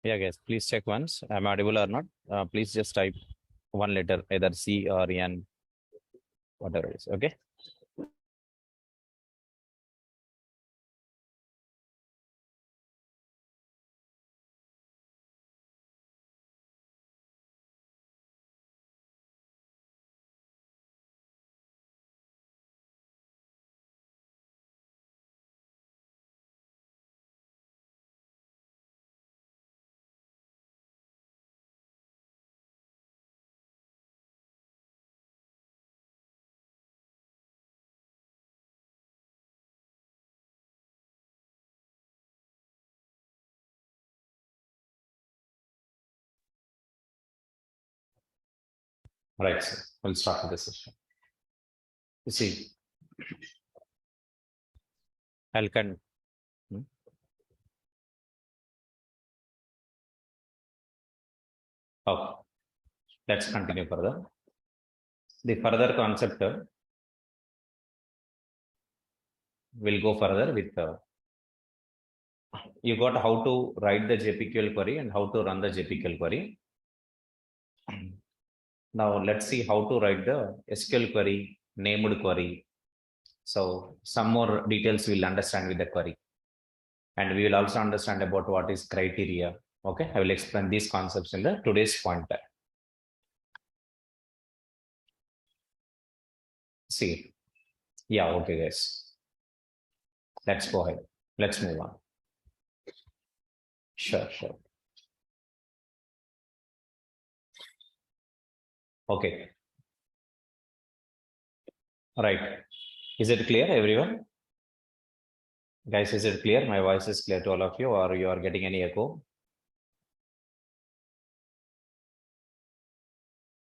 Yeah, guys, please check once I'm audible or not. Please just type one letter, either C or N, whatever it is. Okay. Right. So we'll start with the session. You see, I'll con. Okay. Let's continue further. The further concept will go further with you got how to write the JPQL query and how to run the JPQL query. Now let's see how to write the SQL query, named query. So some more details we'll understand with the query. And we will also understand about what is criteria. Okay, I will explain these concepts in the today's pointer. See, yeah, okay, guys. Let's go ahead. Let's move on. Sure. Okay. All right. Is it clear, everyone? Guys, is it clear? My voice is clear to all of you, or you are getting any echo?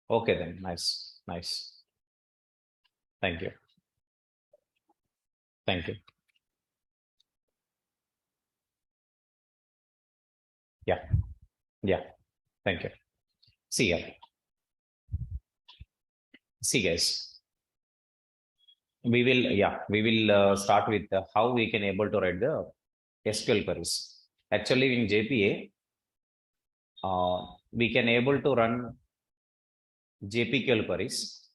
Okay, then. Nice. Thank you. Yeah. Thank you. See guys. We will start with how we can able to write the SQL queries. Actually, in JPA, we can able to run JPQL queries.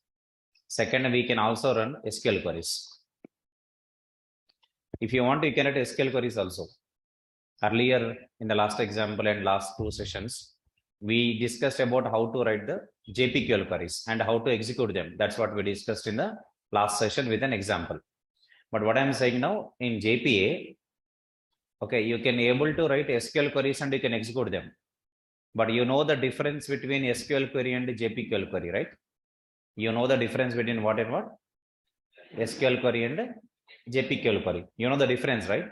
Second, we can also run SQL queries. If you want, you can write SQL queries also. Earlier, in the last example and last two sessions, we discussed about how to write the JPQL queries and how to execute them. That's what we discussed in the last session with an example. But what I'm saying now, in JPA, okay, you can able to write SQL queries and you can execute them. But you know the difference between SQL query and JPQL query, right? You know the difference between what and what? SQL query and JPQL query. You know the difference, right?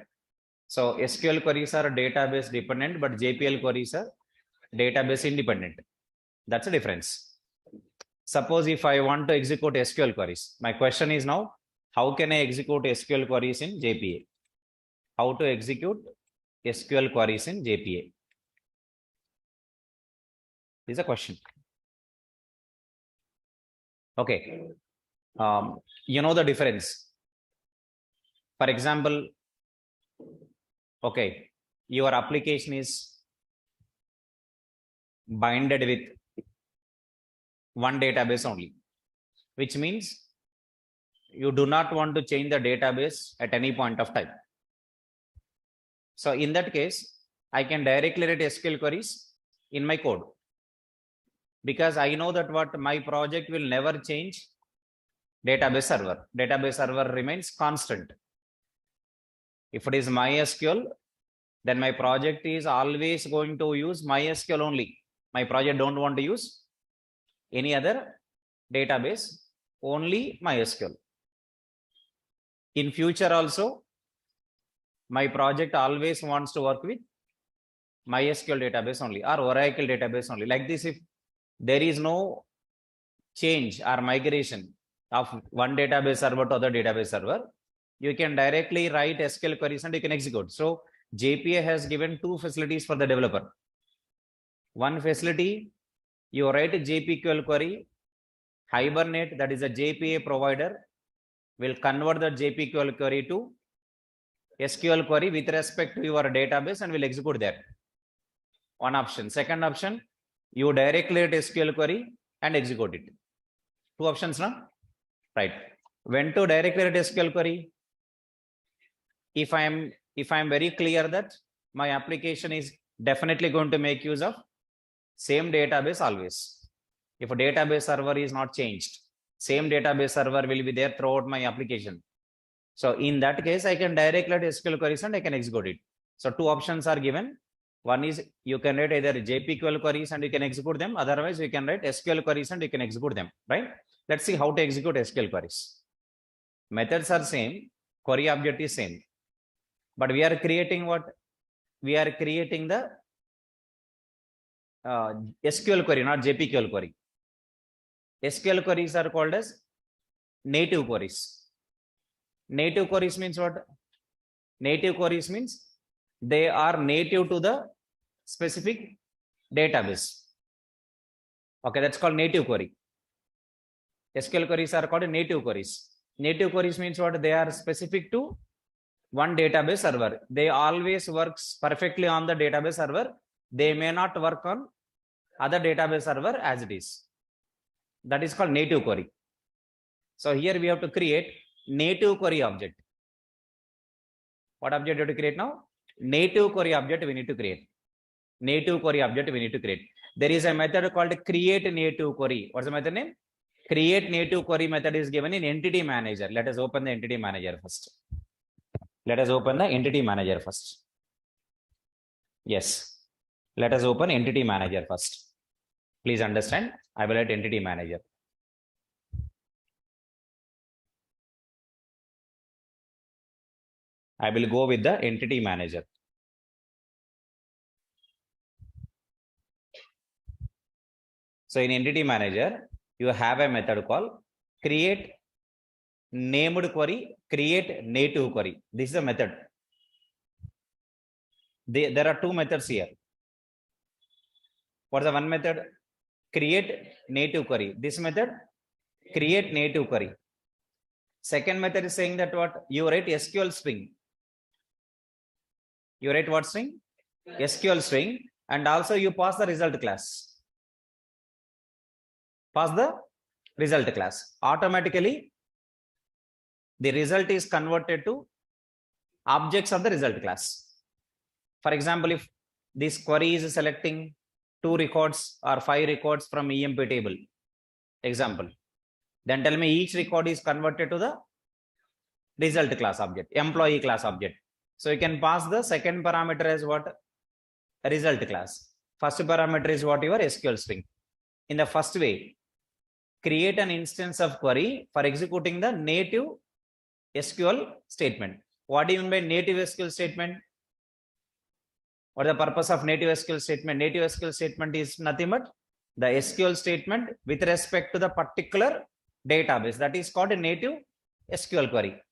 So SQL queries are database dependent, but JPL queries are database independent. That's the difference. Suppose if I want to execute SQL queries, my question is now, how can I execute SQL queries in JPA? How to execute SQL queries in JPA? This is a question. Okay. You know the difference. For example, okay, your application is binded with one database only, which means you do not want to change the database at any point of time. So in that case, I can directly write SQL queries in my code, because I know that what my project will never change database server. Database server remains constant. If it is MySQL, then my project is always going to use MySQL only. My project don't want to use any other database, only MySQL. In future also, my project always wants to work with MySQL database only or Oracle database only. Like this, if there is no change or migration of one database server to other database server, you can directly write SQL queries and you can execute. So JPA has given two facilities for the developer. One facility, you write a JPQL query, Hibernate, that is a JPA provider, will convert the JPQL query to SQL query with respect to your database and will execute that. One option. Second option, you directly write SQL query and execute it. Two options, no? Right. When to directly write SQL query? If I am very clear that my application is definitely going to make use of same database always. If a database server is not changed, same database server will be there throughout my application. So in that case, I can directly write SQL queries and I can execute it. So two options are given. One is you can write either JPQL queries and you can execute them. Otherwise, you can write SQL queries and you can execute them, right? Let's see how to execute SQL queries. Methods are same, query object is same. But we are creating what? We are creating the SQL query, not JPQL query. SQL queries are called as native queries. Native queries means what? Native queries means they are native to the specific database. Okay, that's called native query. SQL queries are called native queries. Native queries means what? They are specific to one database server. They always works perfectly on the database server. They may not work on other database server as it is. That is called native query. So here we have to create native query object. What object do you have to create now? Native query object we need to create. Native query object we need to create. There is a method called create native query. What's the method name? Create native query method is given in entity manager. Let us open the entity manager first. Let us open the entity manager first. Yes. Let us open entity manager first. Please understand. I will write entity manager. I will go with the entity manager. So in entity manager, you have a method called create named query, create native query. This is a method. There are two methods here. What is the one method? Create native query. This method, create native query. Second method is saying that what? You write SQL string. You write what string? SQL string, and also you pass the result class. Pass the result class. Automatically, the result is converted to objects of the result class. For example, if this query is selecting 2 records or 5 records from EMP table, example, then tell me each record is converted to the result class object, employee class object. So you can pass the second parameter as what? Result class. First parameter is what? Your SQL string. In the first way, create an instance of query for executing the native SQL statement. What do you mean by native SQL statement? What is the purpose of native SQL statement? Native SQL statement is nothing but the SQL statement with respect to the particular database. That is called a native SQL query.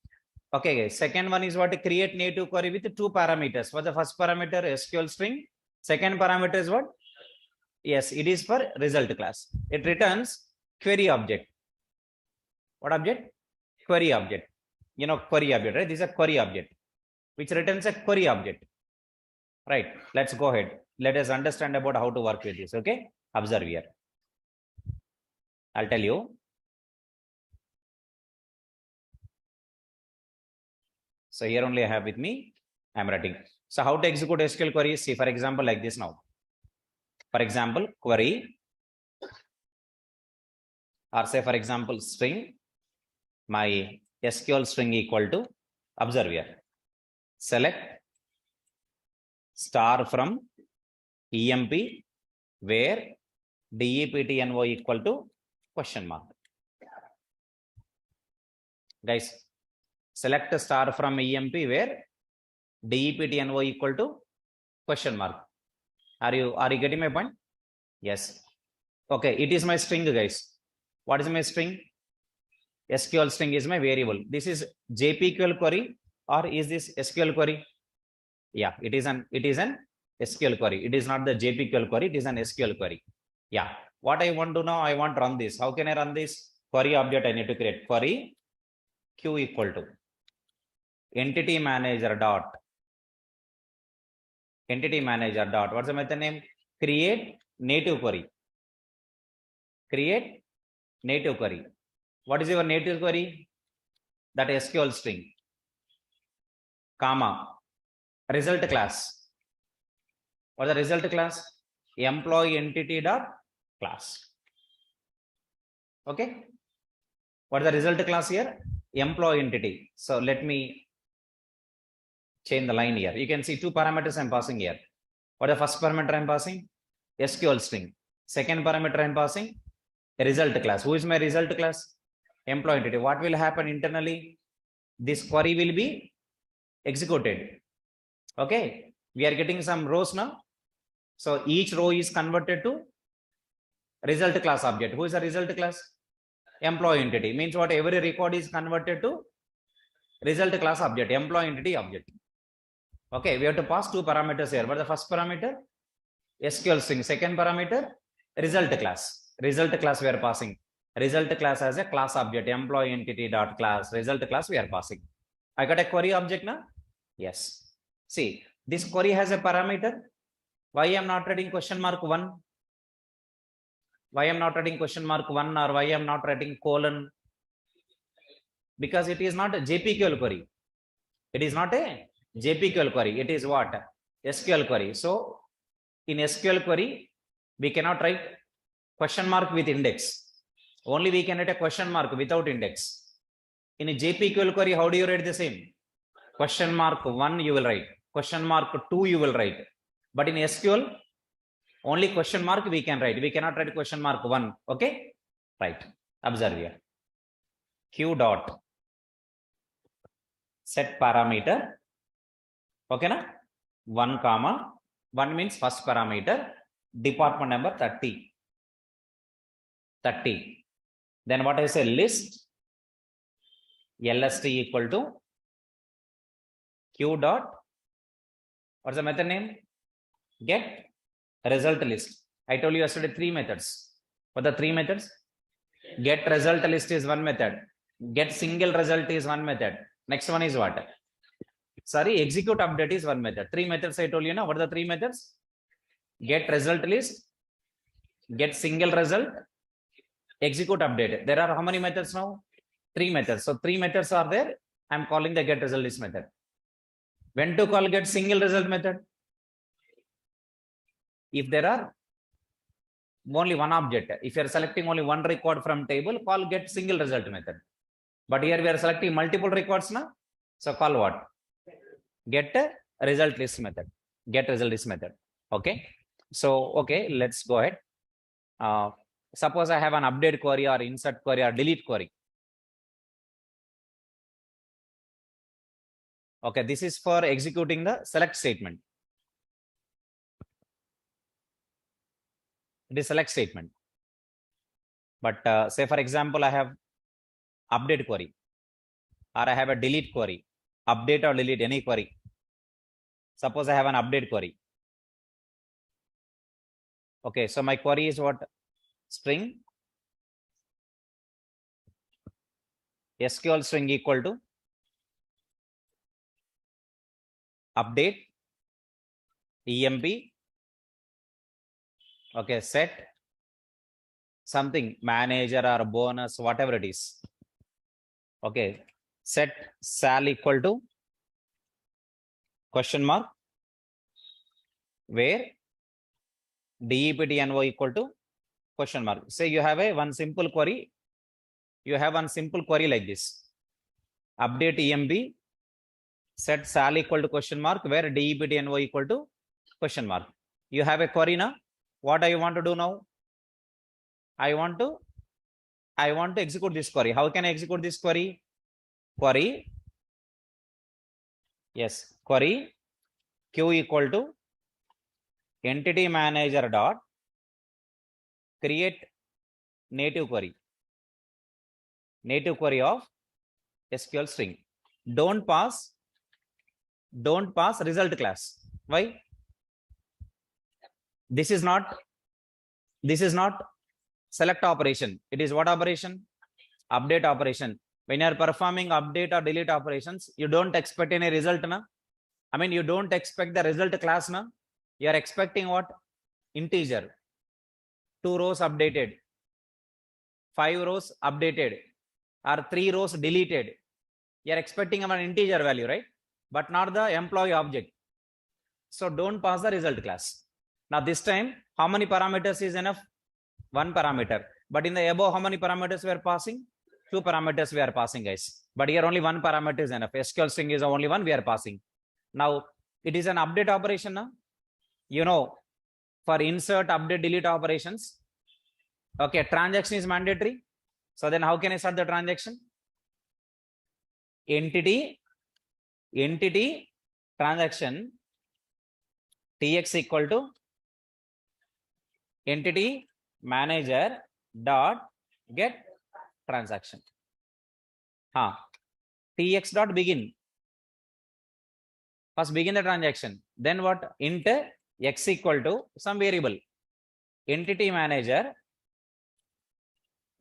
Okay, guys. Second one is what? To create native query with 2 parameters. What's the first parameter? SQL string. Second parameter is what? Yes, it is for result class. It returns query object. What object? Query object. You know, query object, right? This is a query object, which returns a query object. Right. Let's go ahead. Let us understand about how to work with this. Okay. Observe here. I'll tell you. So here only I have with me, I'm writing. So how to execute SQL queries? See, for example, like this now. For example, query, or say, for example, string, my SQL string equal to, observe here, select star from EMP where DEPTNO equal to question mark. Guys, select a star from EMP where DEPTNO equal to question mark. Are you getting my point? Yes. Okay, it is my string, guys. What is my string? SQL string is my variable. This is JPQL query, or is this SQL query? Yeah, it is an SQL query. It is not the JPQL query, it is an SQL query. Yeah. What I want to now, I want to run this. How can I run this? Query object I need to create. Query Q equal to entity manager dot. Entity manager dot. What's the method name? create native query. Create native query. What is your native query? That SQL string, comma, result class. What is the result class? Employee entity dot class. Okay. What is the result class here? Employee entity. So let me change the line here. You can see two parameters I'm passing here. What is the first parameter I'm passing? SQL string. Second parameter I'm passing result class. Who is my result class? Employee entity. What will happen internally? This query will be executed. Okay. We are getting some rows now. So each row is converted to result class object. Who is the result class? Employee entity. Means what? Every record is converted to result class object, employee entity object. Okay, we have to pass two parameters here. What is the first parameter? SQL string. Second parameter, result class. Result class we are passing. Result class as a class object, employee entity dot class. Result class we are passing. I got a query object now? Yes. See, this query has a parameter. Why I am not writing question mark 1? Why I am not writing question mark 1 or why I am not writing colon? Because it is not a JPQL query. It is not a JPQL query. It is what? SQL query. So in SQL query, we cannot write question mark with index. Only we can write a question mark without index. In a JPQL query, how do you write the same? Question mark 1 you will write. Question mark 2 you will write. But in SQL, only question mark we can write. We cannot write question mark 1. Okay? Right. Observe here. Q dot set parameter. Okay na? 1 comma 1 means first parameter, department number 30. Then what I say? List LST equal to Q dot, what's the method name? Get result list. I told you yesterday 3 methods. What are the 3 methods? Get result list is one method. Get single result is one method. Next one is what? Sorry, execute update is one method. 3 methods I told you now. What are the 3 methods? Get result list, get single result, execute update. There are how many methods now? 3 methods. So 3 methods are there. I'm calling the get result list method. When to call get single result method? If there are only one object, if you are selecting only one record from table, call get single result method. But here we are selecting multiple records now. So call what? Get a result list method. Get result list method. Okay. So, okay, let's go ahead. Suppose I have an update query or insert query or delete query. Okay, this is for executing the select statement. It is select statement. But say for example, I have update query or I have a delete query, update or delete any query. Suppose I have an update query. Okay, so my query is what? String SQL string equal to update emp. Okay, set something manager or bonus, whatever it is. Okay, set sal equal to question mark where deptno equal to question mark. Say you have one simple query. You have one simple query like this. Update emp set sal equal to question mark where deptno equal to question mark. You have a query now. What I want to do now? I want to execute this query. How can I execute this query? Query. Yes, query Q equal to entity manager dot create native query. Native query of SQL string. Don't pass result class. Why? This is not select operation. It is what operation? Update operation. When you are performing update or delete operations, you don't expect any result na. I mean, you don't expect the result class na. You are expecting what? integer, 2 rows updated, 5 rows updated, or 3 rows deleted. You are expecting an integer value, right? But not the employee object. So don't pass the result class. Now this time, how many parameters is enough? One parameter. But in the above, how many parameters we are passing? Two parameters we are passing, guys. But here only one parameter is enough. SQL string is only one we are passing. Now it is an update operation now. You know, for insert, update, delete operations. Okay, transaction is mandatory. So then how can I start the transaction? Entity, transaction, tx equal to entity manager dot get transaction. Tx dot begin. First begin the transaction. Then what? Int x equal to some variable. Entity manager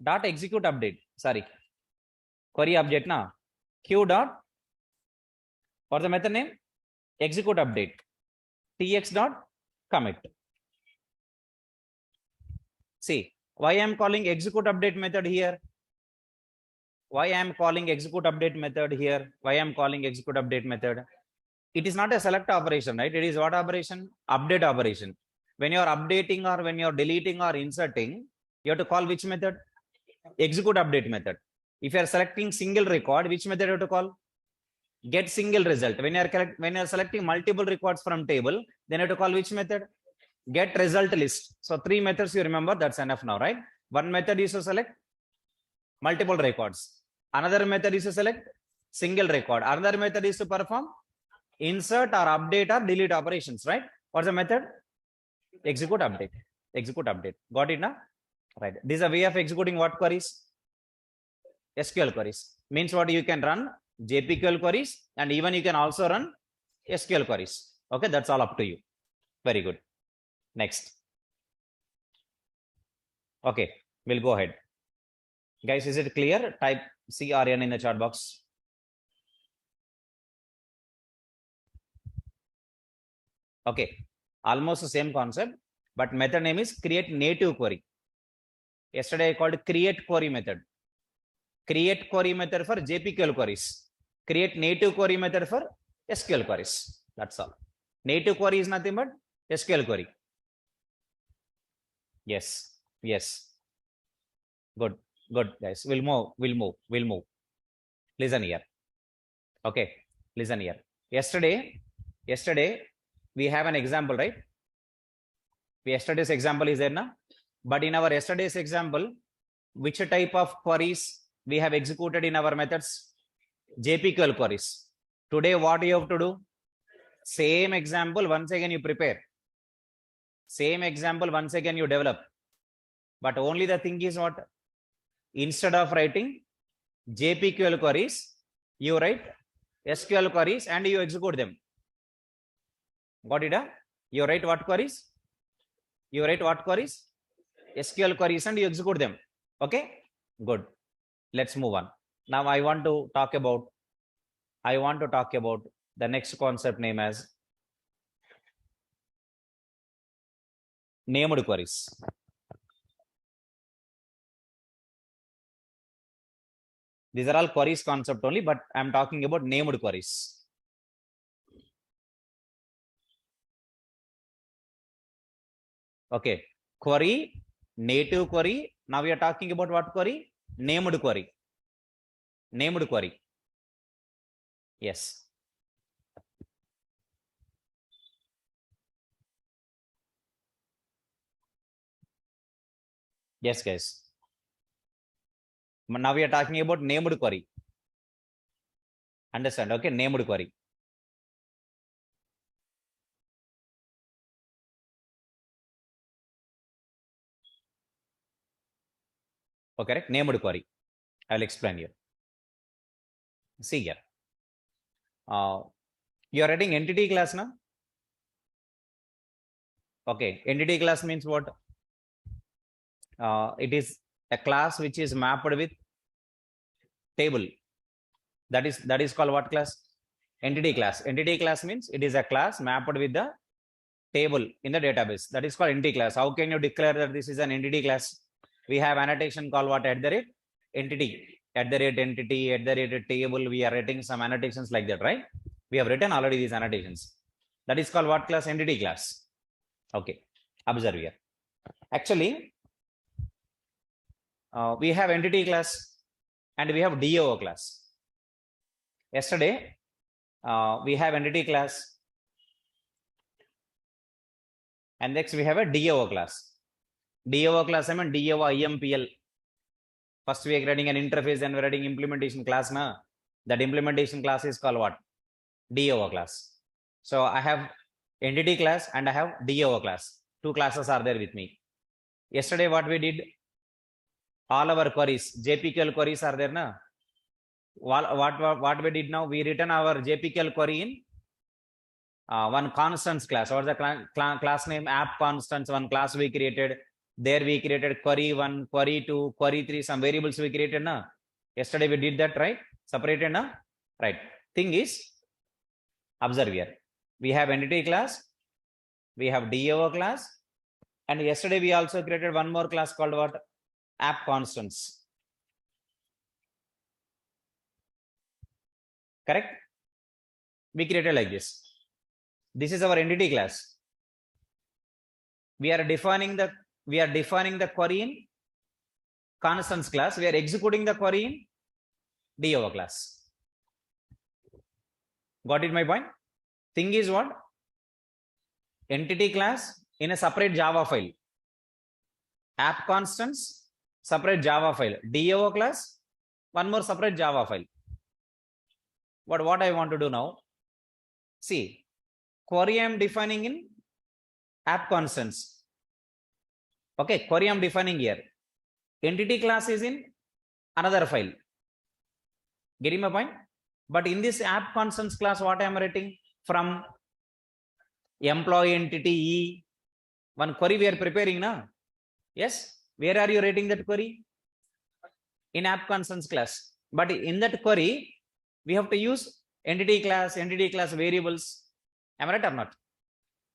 dot execute update. Sorry. Query update now. Q dot, for the method name, execute update. Tx dot commit. See, why I am calling execute update method here? Why I am calling execute update method here? Why I am calling execute update method? It is not a select operation, right? It is what operation? Update operation. When you are updating or when you are deleting or inserting, you have to call which method? Execute update method. If you are selecting single record, which method you have to call? Get single result. When you are selecting multiple records from table, then you have to call which method? Get result list. So 3 methods you remember, that's enough now, right? One method is to select multiple records. Another method is to select single record. Another method is to perform insert or update or delete operations, right? What's the method? Execute update. Execute update. Got it now? Right. This is a way of executing what queries? SQL queries. Means what? You can run JPQL queries and even you can also run SQL queries. Okay, that's all up to you. Very good. Next. Okay, we'll go ahead. Guys, is it clear? Type C or N in the chat box. Okay, almost the same concept, but method name is create native query. Yesterday I called create query method. Create query method for JPQL queries. Create native query method for SQL queries. That's all. Native query is nothing but SQL query. Yes. Yes. Good. Good, guys. We'll move. Listen here. Okay. Listen here. Yesterday, we have an example, right? Yesterday's example is there now. But in our yesterday's example, which type of queries we have executed in our methods? JPQL queries. Today, what you have to do? Same example, once again you prepare. Same example, once again you develop. But only the thing is what? Instead of writing JPQL queries, you write SQL queries and you execute them. Got it? You write what queries? You write what queries? SQL queries and you execute them. Okay? Good. Let's move on. Now I want to talk about the next concept name as named queries. These are all queries concept only, but I'm talking about named queries. Okay. Query, native query. Now we are talking about what query? Named query. Named query. Yes. Yes, guys. Now we are talking about named query. Understand? Okay, named query. Okay, correct? Named query. I will explain here. See here. You are writing entity class now? Okay, entity class means what? It is a class which is mapped with table. That is called what class? Entity class. Entity class means it is a class mapped with the table in the database. That is called entity class. How can you declare that this is an entity class? We have annotation called what? At the rate entity, at the rate entity, at the rate table. We are writing some annotations like that, right? We have written already these annotations. That is called what class? Entity class. Okay, observe here. Actually, we have entity class and we have DO class. Yesterday, we have entity class and next we have a DO class. DO class, I mean DO IMPL. First we are writing an interface and we are writing implementation class. Na? That implementation class is called what? DO class. So I have entity class and I have DO class. Two classes are there with me. Yesterday what we did, all our queries, JPQL queries are there. Na? What we did now, we written our JPQL query in one constants class. Or the class name app constants, one class we created. There we created query 1, query 2, query 3, some variables we created. Na? Yesterday we did that, right? Separated, na? Right. Thing is, observe here. We have entity class, we have DO class, and yesterday we also created one more class called what? App constants. Correct? We created like this. This is our entity class. We are defining the query in constants class. We are executing the query in DO class. Got it my point? Thing is what? Entity class in a separate Java file. App constants, separate Java file. DO class, one more separate Java file. But what I want to do now? See, query I am defining in app constants. Okay, query I am defining here. Entity class is in another file. Getting my point? But in this app constants class, what I am writing from employee entity E, one query we are preparing now. Yes, where are you writing that query? In app constants class. But in that query, we have to use entity class variables. Am I right or not?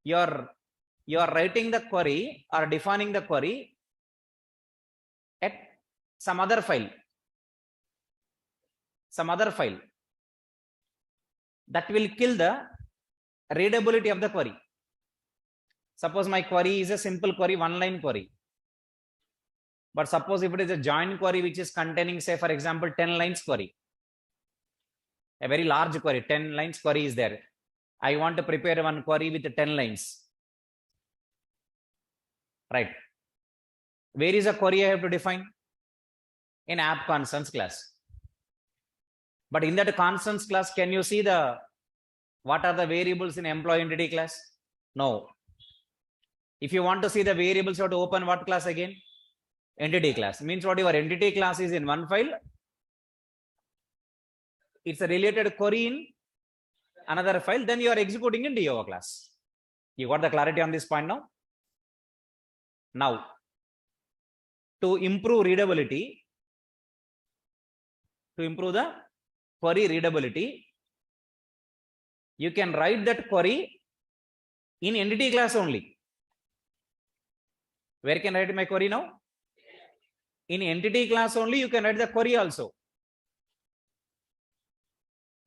You are writing the query or defining the query at some other file. That will kill the readability of the query. Suppose my query is a simple query, one line query. But suppose if it is a join query which is containing, say for example, 10 lines query. A very large query, 10 lines query is there. I want to prepare one query with 10 lines. Right. Where is a query I have to define? In app constants class. But in that constants class, can you see what are the variables in employee entity class? No. If you want to see the variables, you have to open what class again? Entity class. Means what? Your entity class is in one file. It's a related query in another file. Then you are executing in DO class. You got the clarity on this point now? Now, to improve readability, to improve the query readability, you can write that query in entity class only. Where can I write my query now? In entity class only, you can write the query also.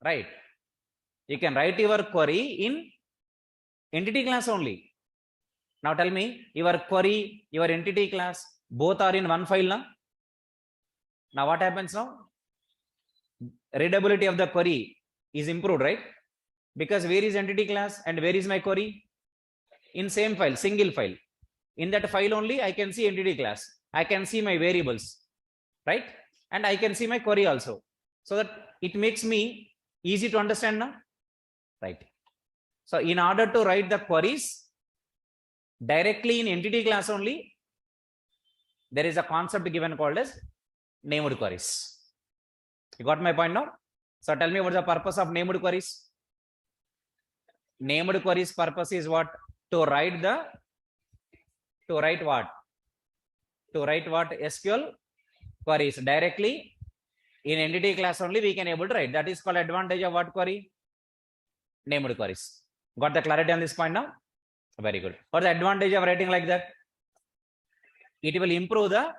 Right. You can write your query in entity class only. Now tell me, your query, your entity class, both are in one file now. Now what happens now? Readability of the query is improved, right? Because where is entity class and where is my query? In same file, single file. In that file only, I can see entity class. I can see my variables, right? And I can see my query also. So that it makes me easy to understand now, right? So in order to write the queries directly in entity class only, there is a concept given called as named queries. You got my point now? So tell me what's the purpose of named queries? Named queries purpose is what? To write what? SQL queries directly in entity class only we can able to write. That is called advantage of what query? Named queries. Got the clarity on this point now? Very good. What's the advantage of writing like that? It will improve the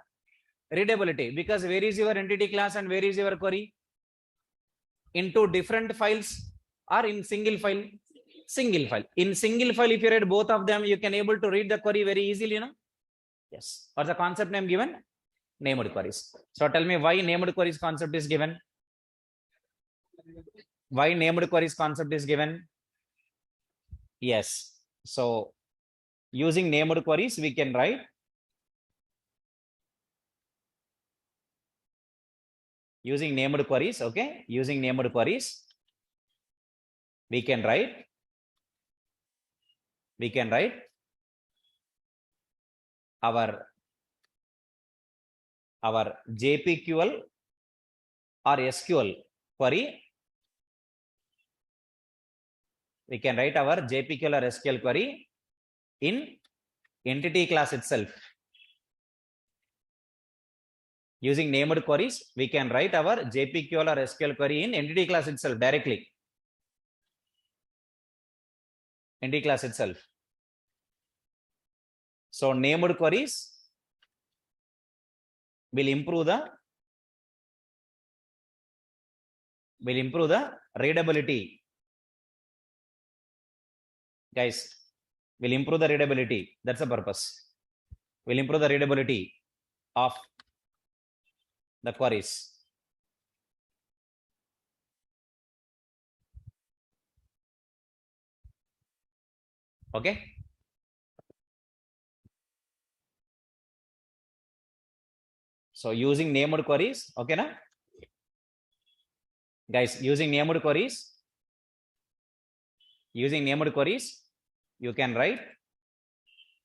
readability, because where is your entity class and where is your query? In two different files or in single file? Single file. In single file, if you read both of them, you can able to read the query very easily, Yes. What's the concept name given? Named queries. So tell me why named queries concept is given? Why named queries concept is given? Yes. So using named queries, we can write using named queries. Okay. Using named queries, we can write our JPQL or SQL query. We can write our JPQL or SQL query in entity class itself. Using named queries, we can write our JPQL or SQL query in entity class itself directly. Entity class itself. So named queries will improve the readability. Guys, will improve the readability. That's the purpose. Will improve the readability of the queries. Okay. So using named queries, okay, na? Guys, using named queries, you can write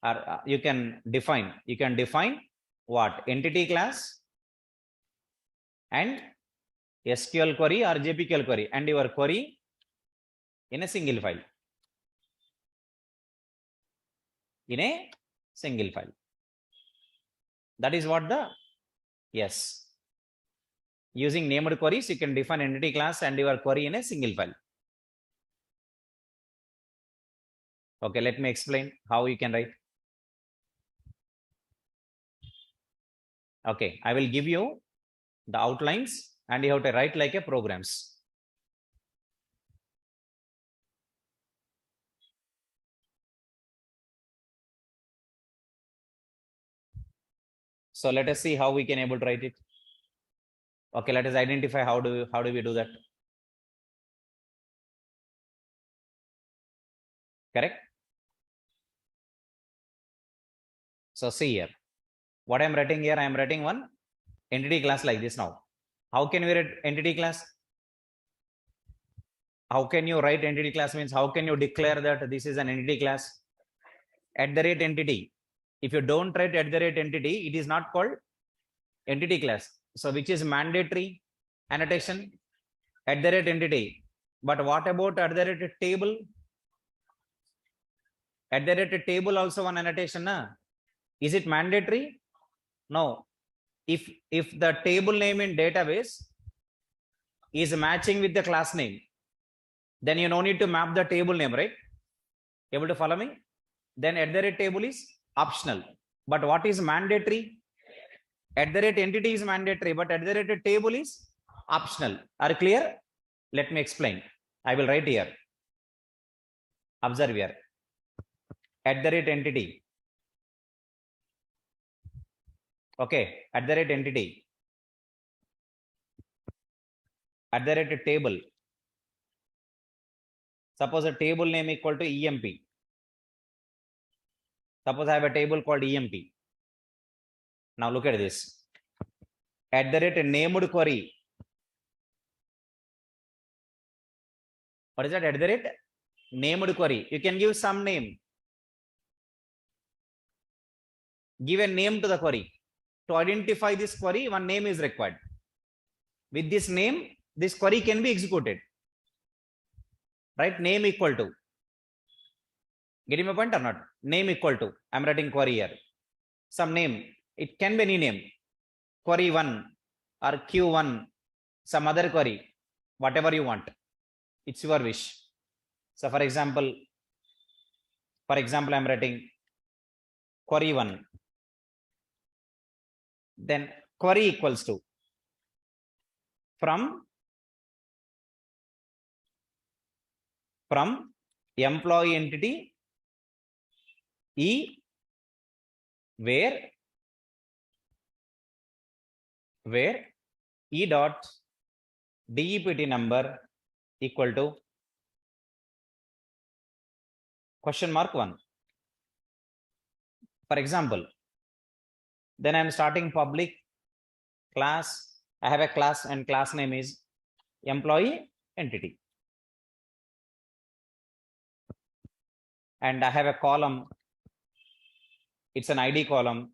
or you can define what? Entity class and SQL query or JPQL query and your query in a single file. In a single file. That is what the, yes. Using named queries, you can define entity class and your query in a single file. Okay, let me explain how you can write. Okay, I will give you the outlines and you have to write like a programs. So let us see how we can able to write it. Okay, let us identify how do we do that. Correct? So see here, what I am writing here, I am writing one entity class like this now. How can we write entity class? How can you write entity class means how can you declare that this is an entity class? @entity. If you don't write @entity, it is not called entity class. So which is mandatory annotation? @entity. But what about @table? @table also one annotation, na? Is it mandatory? No. If the table name in database is matching with the class name, then you no need to map the table name, right? Able to follow me? Then @table is optional. But what is mandatory? @entity is mandatory, but @table is optional. Are you clear? Let me explain. I will write here. Observe here. @entity. Okay, @entity. @table. Suppose a table name equal to EMP. Suppose I have a table called EMP. Now look at this. @named query. What is that? Named query. You can give some name. Give a name to the query. To identify this query, one name is required. With this name, this query can be executed. Right? Name equal to. Getting my point or not? Name equal to. I'm writing query here. Some name. It can be any name. Query 1 or Q1. Some other query. Whatever you want. It's your wish. So for example, For example, I'm writing query 1. Then query equals to from employee entity E where E dot DEPT number equal to question mark 1. For example, then I'm starting public class. I have a class and class name is employee entity. And I have a column. It's an ID column.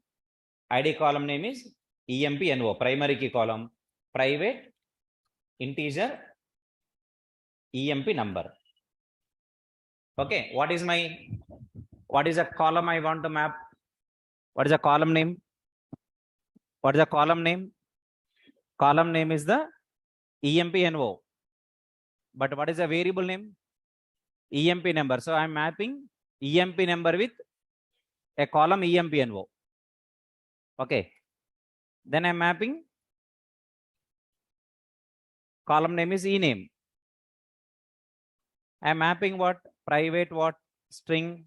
ID column name is EMPNO, primary key column, private integer EMP number. Okay, what is a column I want to map? What is a column name? What is the column name? Column name is the EMPNO. But what is the variable name? EMP number. So I'm mapping EMP number with a column EMPNO. Okay. Then I'm mapping column name is ename. I'm mapping what? Private what? String.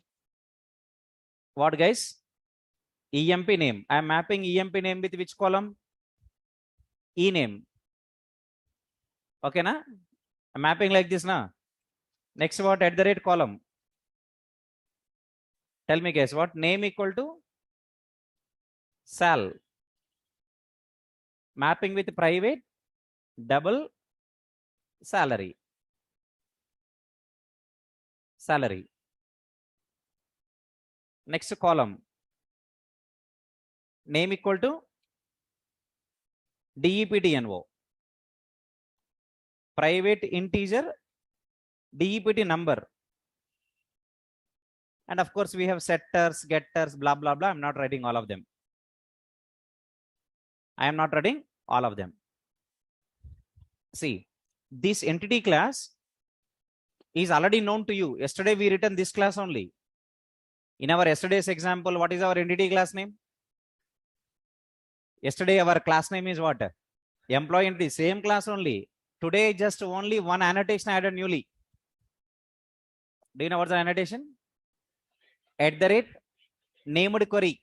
What guys? EMP name. I'm mapping EMP name with which column? Ename. Okay, na? I'm mapping like this, na? Next what? At the rate column. Tell me guys, what? Name equal to sal. Mapping with private double salary. Salary. Next column. Name equal to DEPTNO. Private integer DEPT number. And of course, we have setters, getters, blah, blah, blah. I'm not writing all of them. I am not writing all of them. See, this entity class is already known to you. Yesterday, we written this class only. In our yesterday's example, what is our entity class name? Yesterday, our class name is what? Employee entity, same class only. Today, just only one annotation added newly. Do you know what's the annotation? At the rate named query.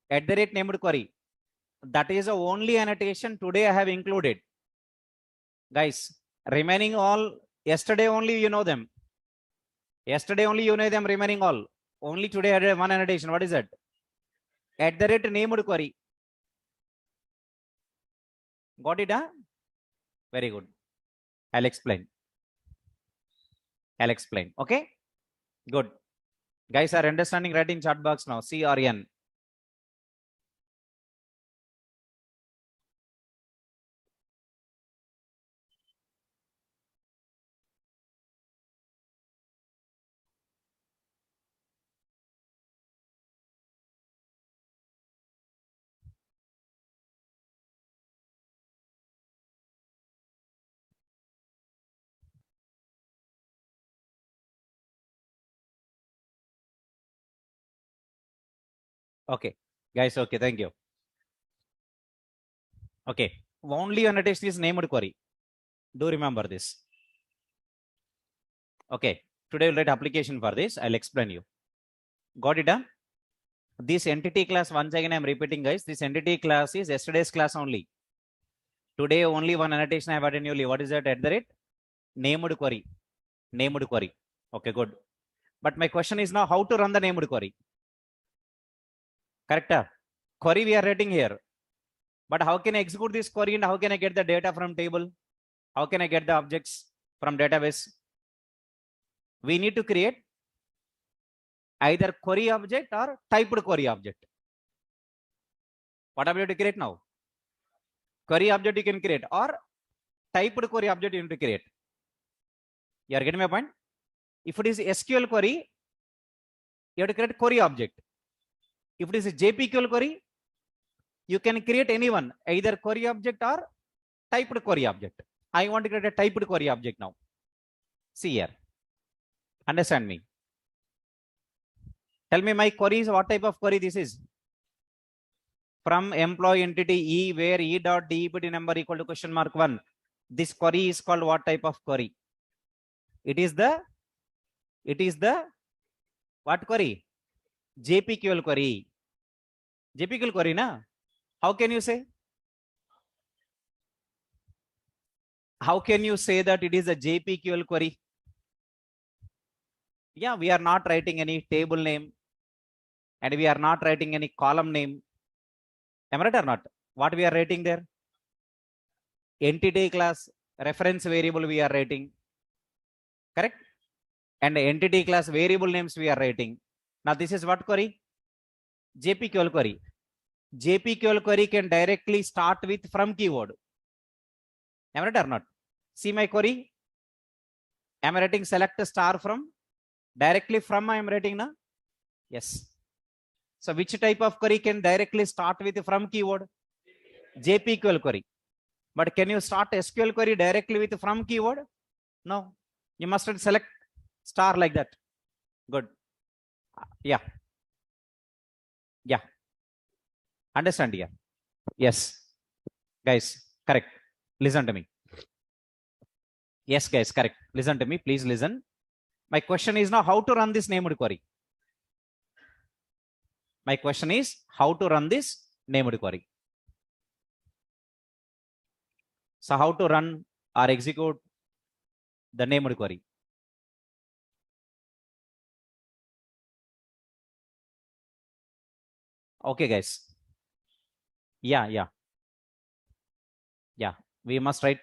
At the rate named query. That is the only annotation today I have included. Guys, remaining all, yesterday only you know them. Yesterday only you know them, remaining all. Only today I added one annotation. What is that? At the rate named query. Got it, huh? Very good. I'll explain. Okay? Good. Guys are understanding writing chat box now. C or N. Okay. Guys, okay, thank you. Okay. Only annotation is named query. Do remember this. Okay. Today we'll write application for this. I'll explain you. Got it, huh? This entity class, once again I'm repeating, guys. This entity class is yesterday's class only. Today only one annotation I have added newly. What is that? At the rate named query. Named query. Okay, good. But my question is now how to run the named query. Correct? Query we are writing here. But how can I execute this query and how can I get the data from table? How can I get the objects from database? We need to create either query object or typed query object. What are we going to create now? Query object you can create or typed query object you need to create. You are getting my point? If it is SQL query, you have to create query object. If it is a JPQL query, you can create anyone, either query object or typed query object. I want to create a typed query object now. See here. Understand me. Tell me my query is what type of query this is? From employee entity E where E dot DEPT number equal to question mark 1. This query is called what type of query? It is the what query? JPQL query. JPQL query na? How can you say? How can you say that it is a JPQL query? Yeah, we are not writing any table name and we are not writing any column name. Am I right or not? What we are writing there? Entity class reference variable we are writing. Correct? And entity class variable names we are writing. Now this is what query? JPQL query. JPQL query can directly start with from keyword. Am I right or not? See my query. Am I writing select star from? Directly from I am writing now? Yes. So which type of query can directly start with from keyword? JPQL query. But can you start SQL query directly with from keyword? No. You must select star like that. Good. Yeah. Yeah. Understand here? Yes. Guys, correct. Listen to me. Yes, guys, correct. Listen to me. Please listen. My question is now how to run this named query. My question is how to run this named query. So how to run or execute the named query. Okay, guys. Yeah. We must write.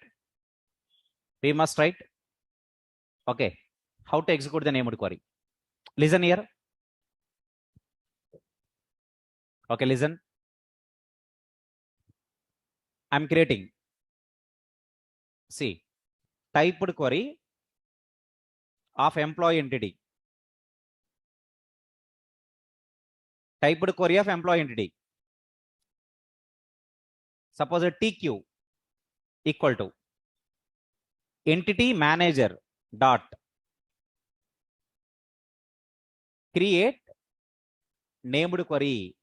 Okay. How to execute the named query. Listen here. Okay, listen. I'm creating. See, typed query of employee entity. Typed query of employee entity. Suppose a TQ equal to entity manager dot create named query.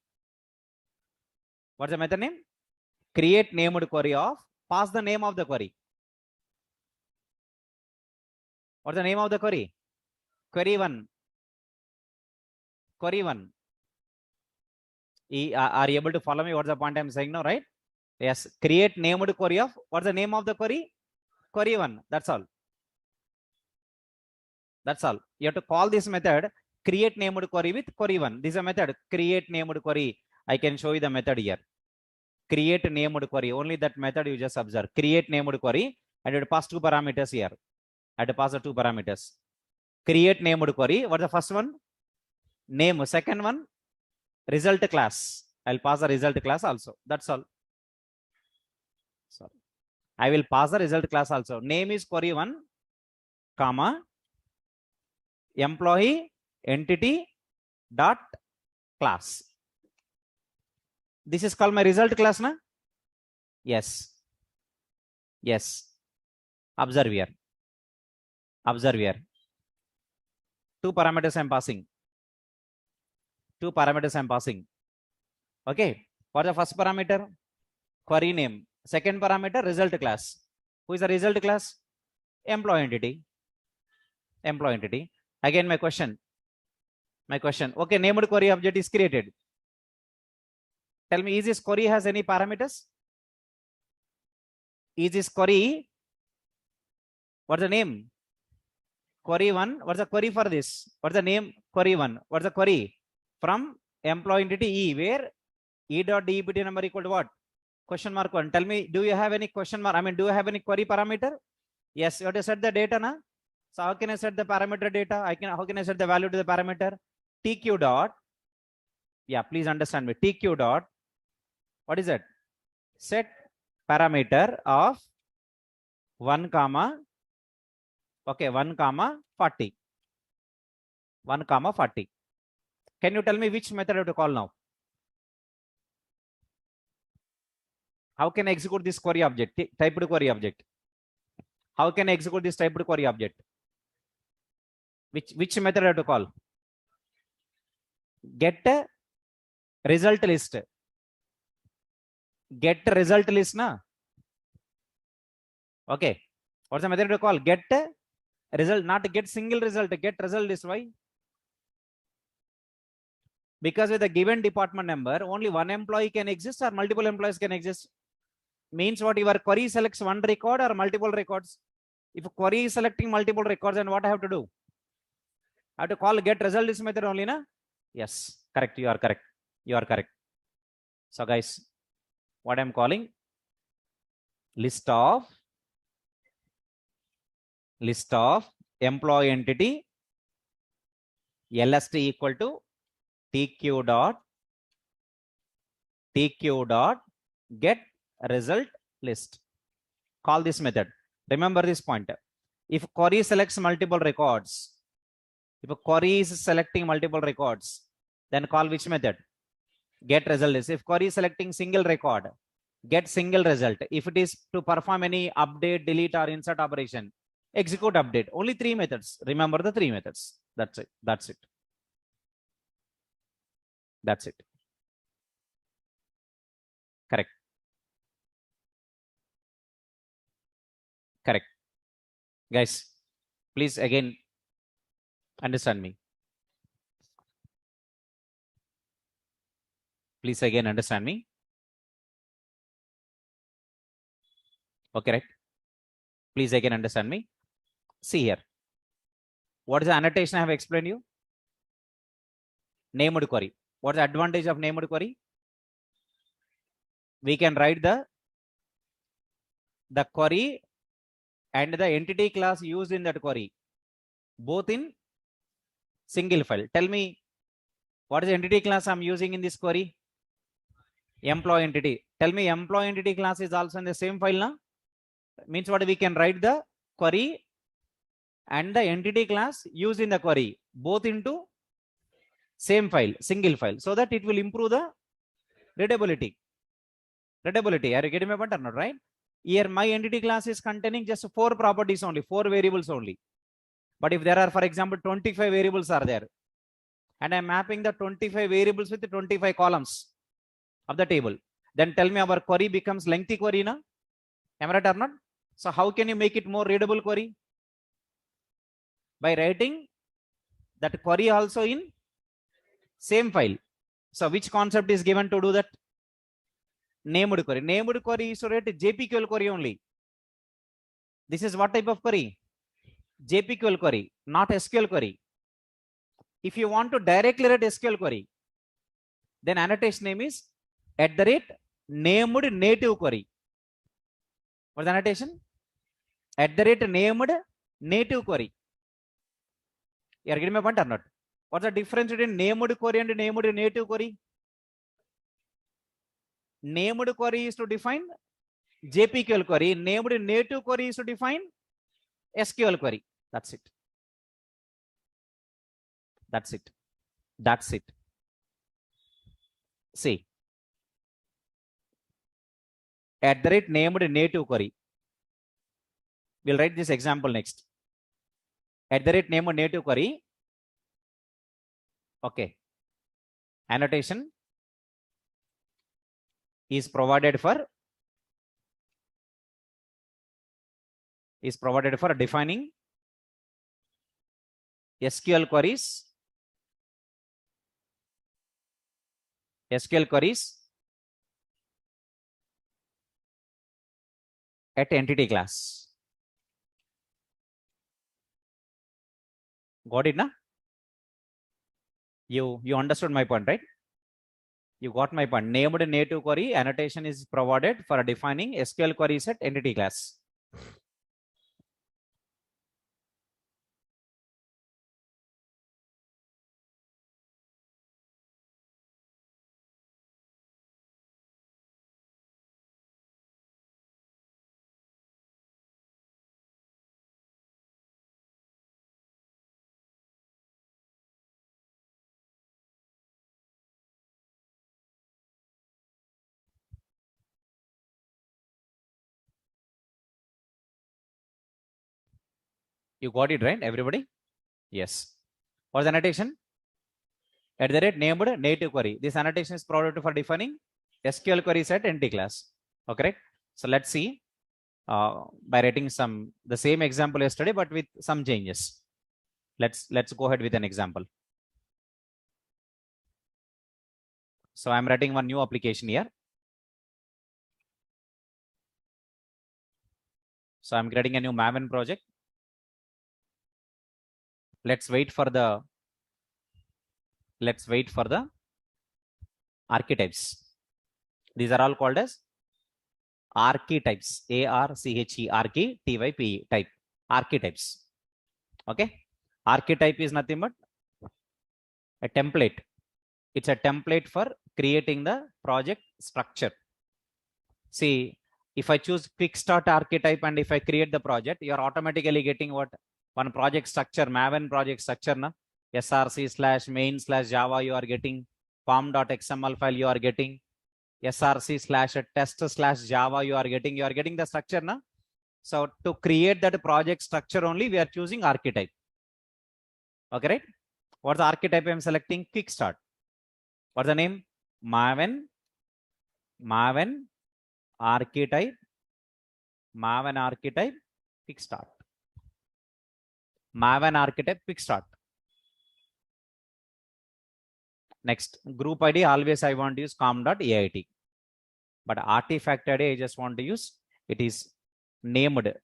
What's the method name? Create named query of, pass the name of the query. What's the name of the query? Query 1. Query 1. Are you able to follow me? What's the point I'm saying now, right? Yes. Create named query of, what's the name of the query? Query 1. That's all. That's all. You have to call this method create named query with query 1. This is a method. Create named query. I can show you the method here. Create named query. Only that method you just observe. Create named query and you pass 2 parameters here. I have to pass the 2 parameters. Create named query. What's the first one? Name. Second one, result class. I'll pass the result class also. That's all. Sorry. I will pass the result class also. Name is query 1, comma, employee entity dot class. This is called my result class, na? Yes. Yes. Observe here. Observe here. 2 parameters I'm passing. 2 parameters I'm passing. Okay. For the first parameter, query name. Second parameter, result class. Who is the result class? Employee entity. Employee entity. Again, my question. Okay, named query object is created. Tell me, is this query has any parameters? Is this query? What's the name? Query 1. What's the query for this? What's the name? Query 1. What's the query? From employee entity E, where E dot DEPT number equal to what? Question mark 1. Tell me, do you have any question mark? I mean, do you have any query parameter? Yes, you have to set the data, na? So how can I set the parameter data? How can I set the value to the parameter? TQ dot. Yeah, please understand me. TQ dot. What is that? Set parameter of 1 comma. Okay, 1 comma 40. 1 comma 40. Can you tell me which method I have to call now? How can I execute this query object? Typed query object. How can I execute this typed query object? Which method I have to call? get result list. Get result list na. Okay, what's the method to call? Get result, not get single result, get result list. Why? Because with a given department number, only one employee can exist or multiple employees can exist. Means what? Your query selects one record or multiple records. If a query is selecting multiple records, then what I have to do? I have to call get result list method only, na? Yes, correct. You are correct. You are correct. So guys, what I'm calling list of employee entity LST equal to TQ dot get result list. Call this method. Remember this point. If query selects multiple records, if a query is selecting multiple records, then call which method? Get result list. If query is selecting single record, get single result. If it is to perform any update, delete, or insert operation, execute update. Only 3 methods. Remember the 3 methods. That's it. That's it. That's it. Correct. Correct. Guys, please again understand me. Please again understand me. Okay, right? Please again understand me. See here. What is the annotation I have explained you? Named query. What is the advantage of named query? We can write the query and the entity class used in that query both in single file. Tell me, what is the entity class I'm using in this query? Employee entity. Tell me, employee entity class is also in the same file now? Means what? We can write the query and the entity class used in the query both into same file, single file, so that it will improve the readability. Readability. Are you getting my point or not? Right? Here my entity class is containing just 4 properties only, 4 variables only. But if there are, for example, 25 variables are there, and I'm mapping the 25 variables with the 25 columns of the table, then tell me our query becomes lengthy query, na? Am I right or not? So how can you make it more readable query? By writing that query also in same file. So which concept is given to do that? Named query. Named query is to write JPQL query only. This is what type of query? JPQL query, not SQL query. If you want to directly write SQL query, then annotation name is @named native query. What's the annotation? @named native query. You are getting my point or not? What's the difference between named query and named native query? Named query is to define JPQL query. Named native query is to define SQL query. That's it. That's it. That's it. See, @named native query. We'll write this example next. @named native query. Okay. Annotation is provided for defining SQL queries at entity class. Got it, na? You understood my point, right? You got my point. Named native query annotation is provided for defining SQL queries at entity class. You got it, right, everybody? Yes. What's the annotation? @named native query. This annotation is provided for defining SQL queries at NT class. Okay. So let's see by writing the same example yesterday, but with some changes. Let's go ahead with an example. So I'm writing one new application here. So I'm creating a new Maven project. Let's wait for the archetypes. These are all called as archetypes. ARCHE type. Archetypes. Okay. Archetype is nothing but a template. It's a template for creating the project structure. See, if I choose quick start archetype and if I create the project, you're automatically getting what? One project structure, Maven project structure, na? src/main/java, you are getting pom.xml file, you are getting src/test/java, you are getting the structure, na? So to create that project structure only, we are choosing archetype. Okay, right? What's the archetype I'm selecting? Quick start. What's the name? Maven archetype, quick start. Maven archetype, quick start. Next, group ID, always I want to use com.ait. But artifact ID, I just want to use, it is named.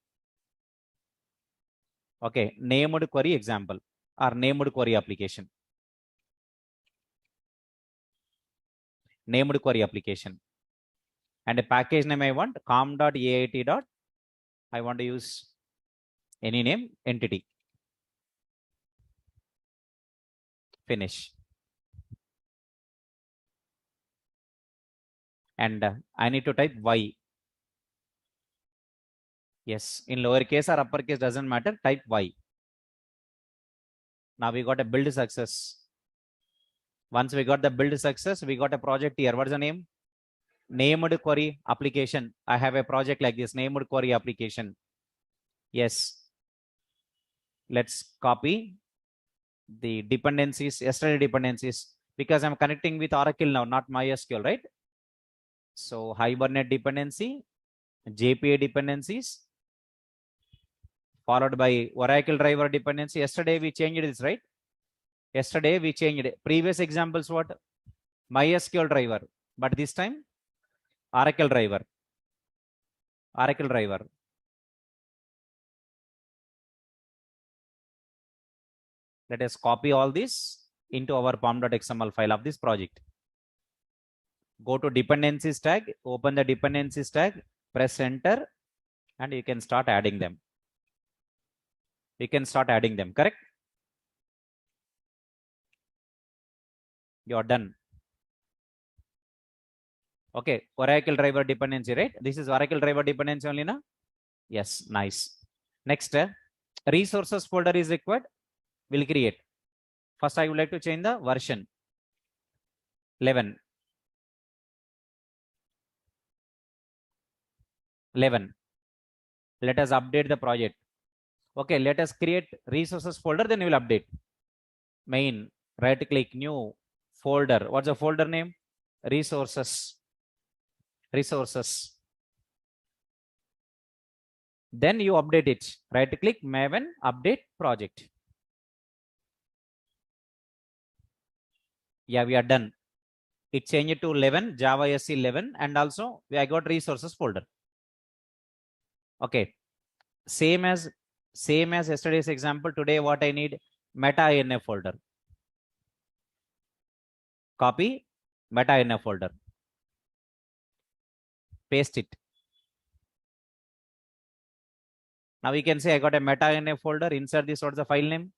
Okay, named query example or named query application. Named query application. And a package name I want com.ait. I want to use any name, entity. Finish. And I need to type Y. Yes, in lowercase or uppercase doesn't matter. Type Y. Now we got a build success. Once we got the build success, we got a project here. What's the name? Named query application. I have a project like this, named query application. Yes. Let's copy the dependencies, yesterday dependencies, because I'm connecting with Oracle now, not MySQL, right? So Hibernate dependency, JPA dependencies, followed by Oracle driver dependency. Yesterday we changed this, right? Yesterday we changed it. Previous examples what? MySQL driver, but this time Oracle driver. Oracle driver. Let us copy all this into our pom.xml file of this project. Go to dependencies tag, open the dependencies tag, press enter, and you can start adding them. Correct? You are done. Okay, Oracle driver dependency, right? This is Oracle driver dependency only, na? Yes, nice. Next, resources folder is required. We'll create. First, I would like to change the version 11. Let us update the project. Okay, let us create resources folder, then we will update. Main, right click, new folder. What's the folder name? Resources. Then you update it. Right click, Maven, update project. Yeah, we are done. It changed to 11, Java SC 11, and also I got resources folder. Okay, same as yesterday's example. Today what I need? Meta INF folder. Copy meta INF folder. Paste it. Now we can say I got a meta INF folder. Insert this. What's the file name?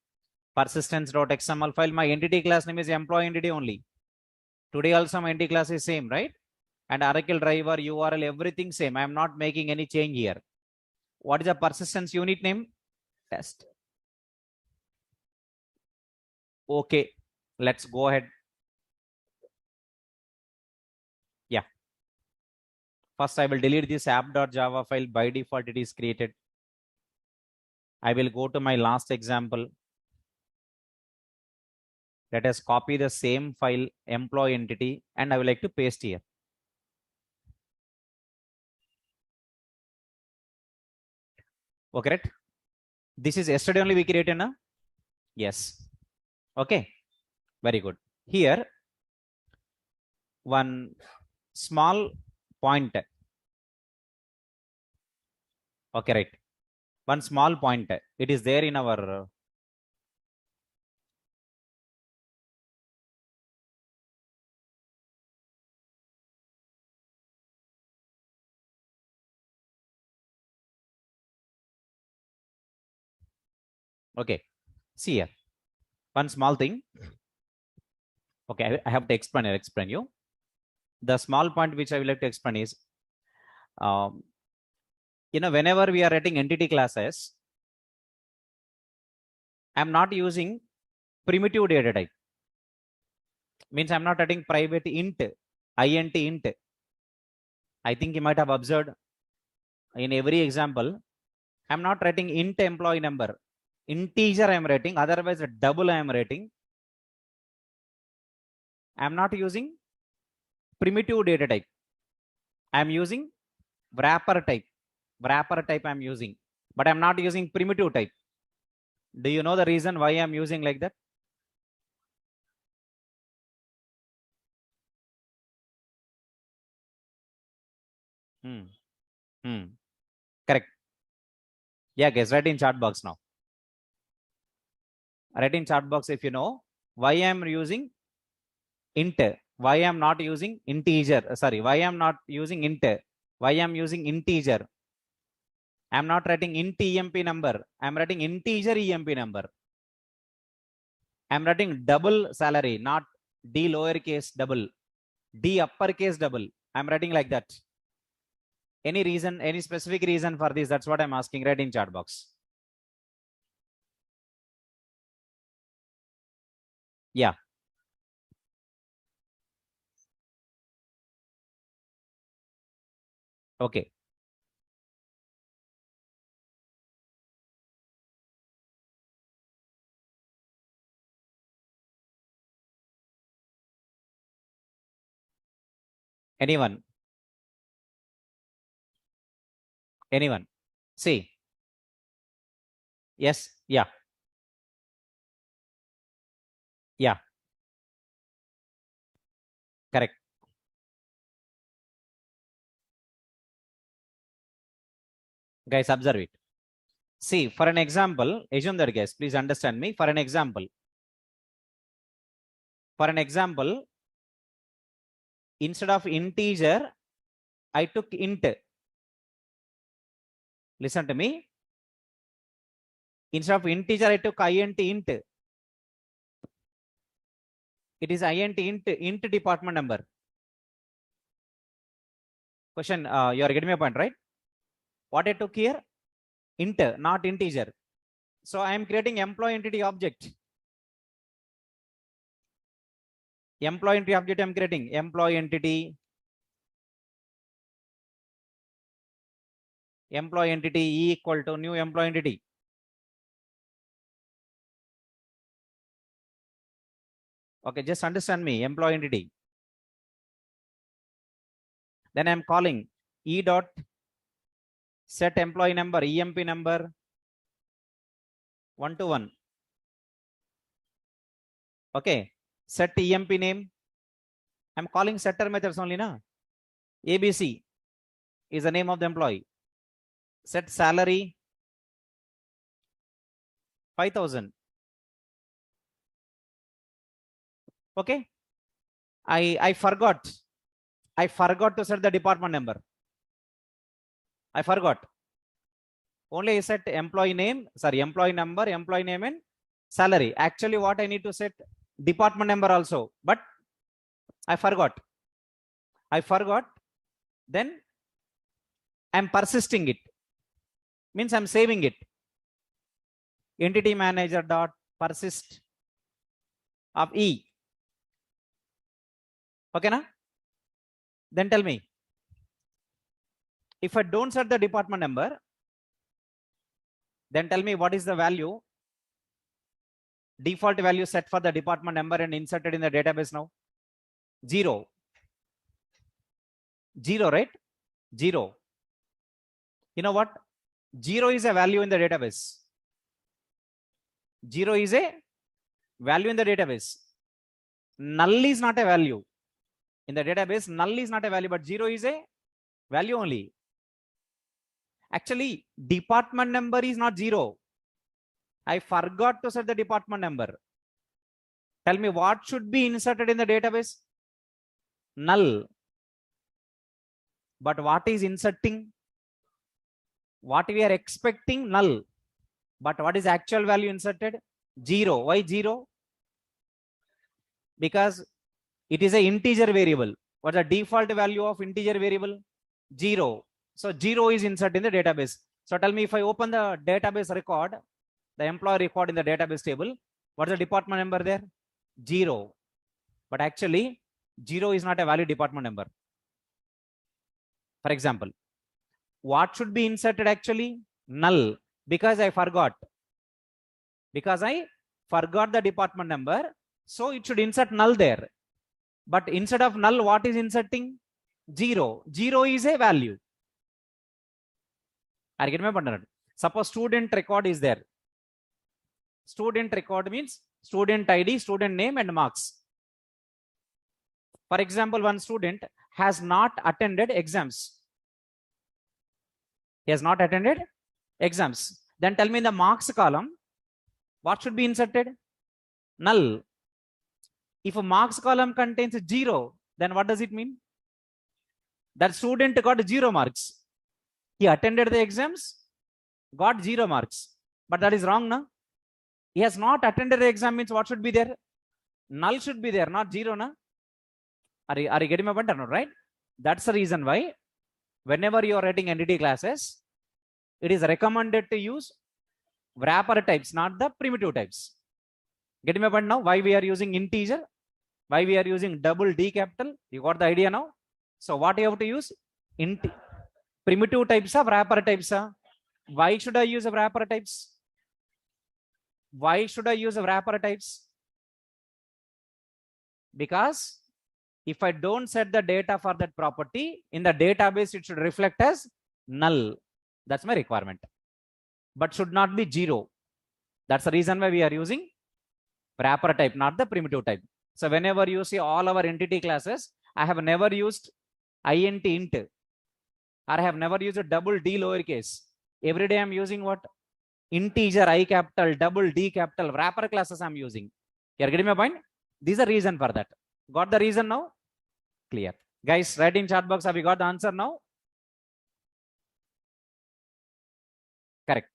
Persistence.xml file. My entity class name is employee entity only. Today also my entity class is same, right? And Oracle driver, URL, everything same. I am not making any change here. What is the persistence unit name? Test. Okay, let's go ahead. Yeah. First, I will delete this app.java file. By default, it is created. I will go to my last example. Let us copy the same file employee entity and I would like to paste here. Okay, right? This is yesterday only we created now. Yes. Okay. Very good. Here, one small point. Okay, right. One small point. It is there in our okay. See here. One small thing. Okay, I have to explain you. The small point which I would like to explain is, whenever we are writing entity classes, I'm not using primitive data type. Means I'm not writing private int, int. I think you might have observed in every example, I'm not writing int employee number. Integer I'm writing, otherwise a double I'm writing. I'm not using primitive data type. I'm using wrapper type. Wrapper type I'm using, but I'm not using primitive type. Do you know the reason why I'm using like that? Correct. Yeah, guys, write in chat box now. Write in chat box if you know why I'm using int, why I'm not using integer. Sorry, why I'm not using int, why I'm using integer. I'm not writing int EMP number. I'm writing integer EMP number. I'm writing double salary, not D lowercase double, D uppercase double. I'm writing like that. Any reason, any specific reason for this? That's what I'm asking. Write in chat box. Yeah. Okay. Anyone? Anyone? See. Yes. Yeah. Yeah. Correct. Guys, observe it. See, for an example, assume that, guys, please understand me. For an example, instead of integer, I took int. Listen to me. Instead of integer, I took int. It is int department number. Question, you are getting my point, right? What I took here? Int, not integer. So I am creating employee entity object. Employee entity object I am creating. Employee entity E equal to new employee entity. Okay, just understand me. Employee entity. Then I'm calling E dot set employee number, EMP number 1 to 1. Okay, set EMP name. I'm calling setter methods only now. ABC is the name of the employee. Set salary 5,000. Okay, I forgot to set the department number. I forgot. Only I set employee name, sorry, employee number, employee name, and salary. Actually, what I need to set department number also, but I forgot. Then I'm persisting it. Means I'm saving it. Entity manager dot persist of E. Okay, na? Then tell me, if I don't set the department number, then tell me what is the value default value set for the department number and inserted in the database now? 0. 0, right? 0. You know what? 0 is a value in the database. 0 is a value in the database. Null is not a value. In the database, null is not a value, but 0 is a value only. Actually, department number is not 0. I forgot to set the department number. Tell me what should be inserted in the database? Null. But what is inserting? What we are expecting? Null. But what is actual value inserted? 0. Why 0? Because it is an integer variable. What's the default value of integer variable? 0. So 0 is inserted in the database. So tell me, if I open the database record, the employee record in the database table, what's the department number there? 0. But actually, 0 is not a valid department number. For example, what should be inserted actually? Null. Because I forgot. Because I forgot the department number, so it should insert null there. But instead of null, what is inserting? 0. 0 is a value. I get my point. Suppose student record is there. Student record means student ID, student name, and marks. For example, one student has not attended exams. He has not attended exams. Then tell me, in the marks column, what should be inserted? Null. If a marks column contains 0, then what does it mean? That student got 0 marks. He attended the exams, got 0 marks. But that is wrong, no? He has not attended the exam means what should be there? Null should be there, not 0, no? Are you getting my point or not, right? That's the reason why whenever you are writing entity classes, it is recommended to use wrapper types, not the primitive types. Getting my point now? Why we are using integer? Why we are using double D capital? You got the idea now? So what you have to use? Primitive types of wrapper types. Why should I use wrapper types? Why should I use wrapper types? Because if I don't set the data for that property, in the database, it should reflect as null. That's my requirement. But should not be 0. That's the reason why we are using wrapper type, not the primitive type. So whenever you see all our entity classes, I have never used int int, or I have never used a double D lowercase. Every day I'm using what? Integer I capital, double D capital, wrapper classes I'm using. You're getting my point? This is the reason for that. Got the reason now? Clear. Guys, write in chat box, have you got the answer now? Correct.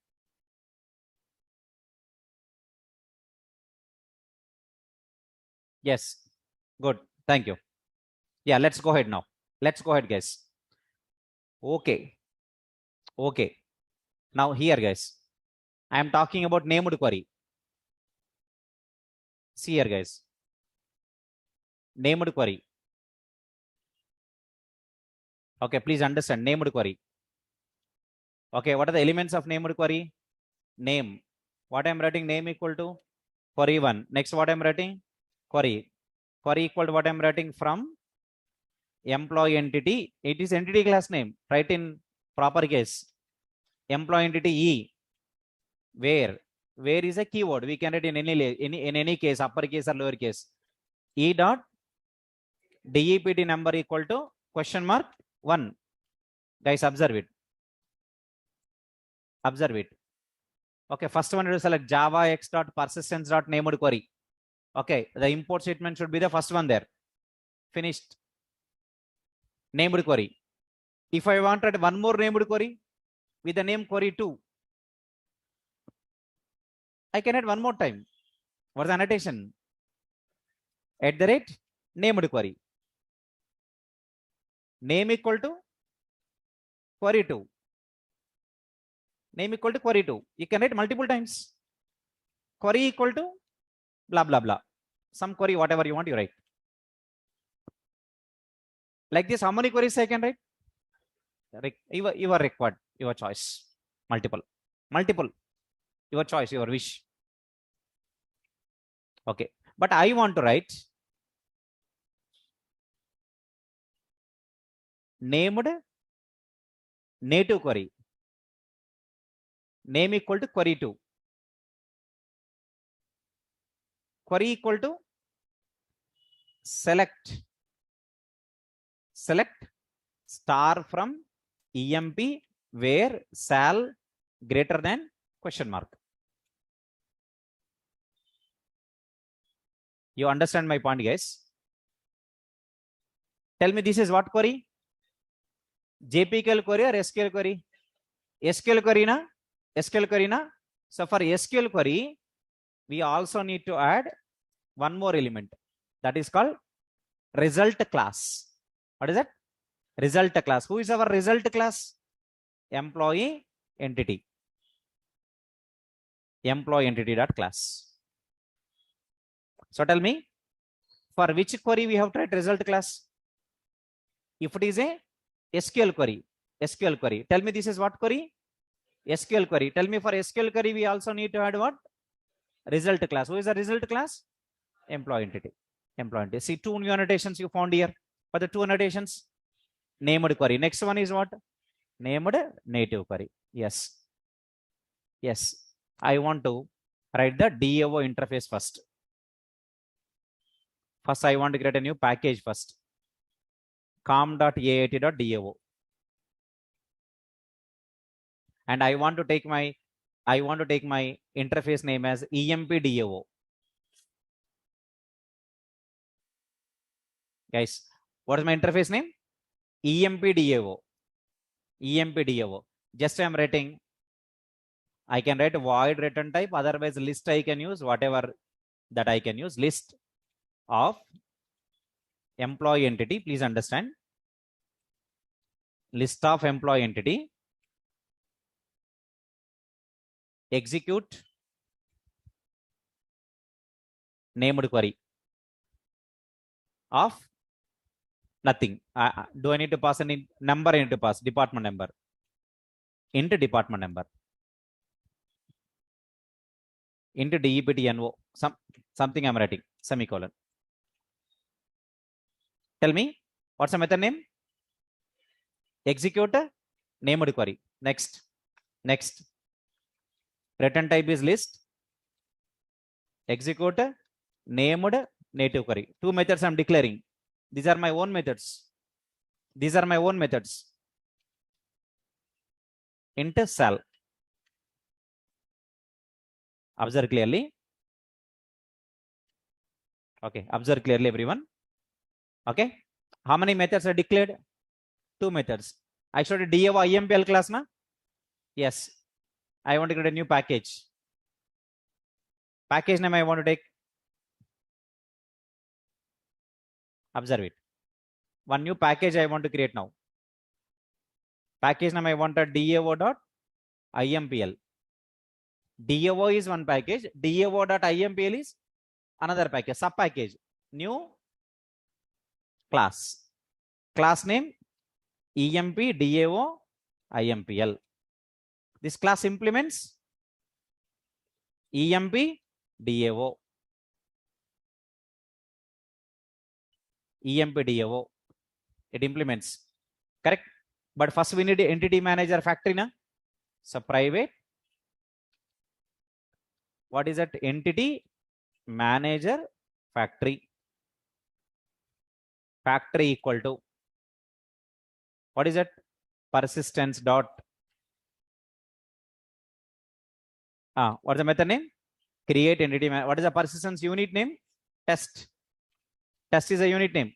Yes. Good. Thank you. Yeah, let's go ahead now. Let's go ahead, guys. Okay. Okay. Now here, guys, I am talking about named query. See here, guys. Named query. Okay, please understand named query. Okay, what are the elements of named query? Name. What I'm writing? Name equal to query 1. Next, what I'm writing? Query. Query equal to what I'm writing? From employee entity. It is entity class name. Write in proper case. Employee entity E. Where is a keyword. We can write in any case, uppercase or lowercase. E dot DEPT number equal to question mark 1. Guys, observe it. Observe it. Okay, first one, to select Java X dot persistence dot named query. Okay, the import statement should be the first one there. Finished. Named query. If I wanted one more named query with the name query 2, I can add one more time. What's the annotation? @ named query. Name equal to query 2. Name equal to query 2. You can write multiple times. Query equal to blah, blah, blah. Some query, whatever you want, you write. Like this, how many queries I can write? You are required, your choice. Multiple. Your choice, your wish. Okay, but I want to write named native query. Name equal to query 2. Query equal to select star from emp where sal greater than question mark. You understand my point, guys? Tell me, this is what query? JPQL query or SQL query? SQL query na? SQL query na? So for SQL query, we also need to add one more element, that is called result class. What is that? Result class. Who is our result class? Employee entity. Employee entity dot class. So tell me, for which query we have to write result class? If it is a SQL query, tell me this is what query? SQL query. Tell me, for SQL query we also need to add what? Result class. Who is the result class? Employee entity. Employee entity. See, two new annotations you found here. For the two annotations, named query. Next one is what? Named native query. Yes. Yes. I want to write the DAO interface first. First, I want to create a new package first. com.aat.dao. And I want to take my interface name as empdao. Guys, what is my interface name? empdao. empdao. Just I am writing, I can write void return type, otherwise list I can use, whatever that I can use. List of employee entity, please understand. List of employee entity, execute named query of nothing. Do I need to pass any number? I need to pass department number into department number into DEPTNO. Something I'm writing, semicolon. Tell me, what's the method name? Execute named query. Next. Return type is list. Execute named native query. Two methods I'm declaring. These are my own methods. Into sal. Observe clearly. Okay, observe clearly, everyone. Okay, how many methods are declared? Two methods. I showed a DAO IMPL class na? Yes. I want to create a new package. Package name I want to take. Observe it. One new package I want to create now. Package name I want a DAO.impl. DAO is one package. DAO.impl is another package, sub package. New class. Class name empdao.impl. This class implements empdao. empdao. It implements. Correct? But first we need entity manager factory na. So private. What is that? Entity manager factory. Factory equal to, what is that? Persistence dot. What's the method name? Create entity. What is the persistence unit name? Test. Test is a unit name.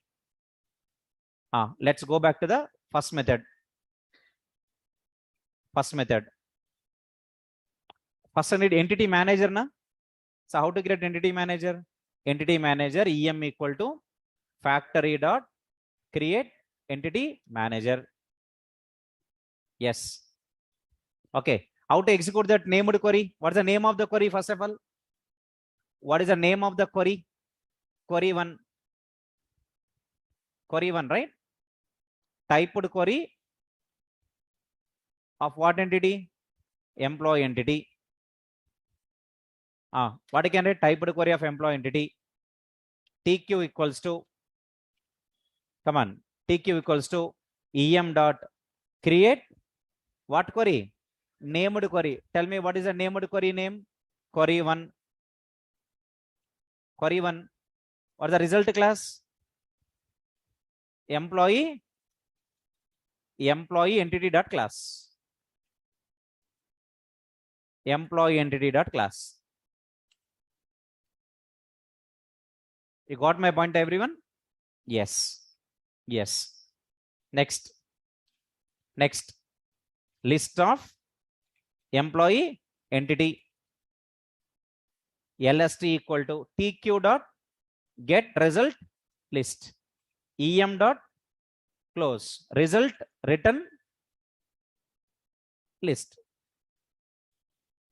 Let's go back to the first method. First I need entity manager na. So how to create entity manager? Entity manager em equal to factory dot create entity manager. Yes. Okay. How to execute that named query? What's the name of the query? First of all, what is the name of the query? Query 1. Query 1, right? Typed query of what entity? Employee entity. What I can write? Typed query of employee entity. TQ equals to, come on, TQ equals to em dot create what query? Named query. Tell me what is the named query name? Query 1. Query 1. Or the result class? Employee entity dot class. Employee entity dot class. You got my point, everyone? Yes. Yes. Next. List of employee entity. LST equal to TQ dot get result list. EM dot close result return list.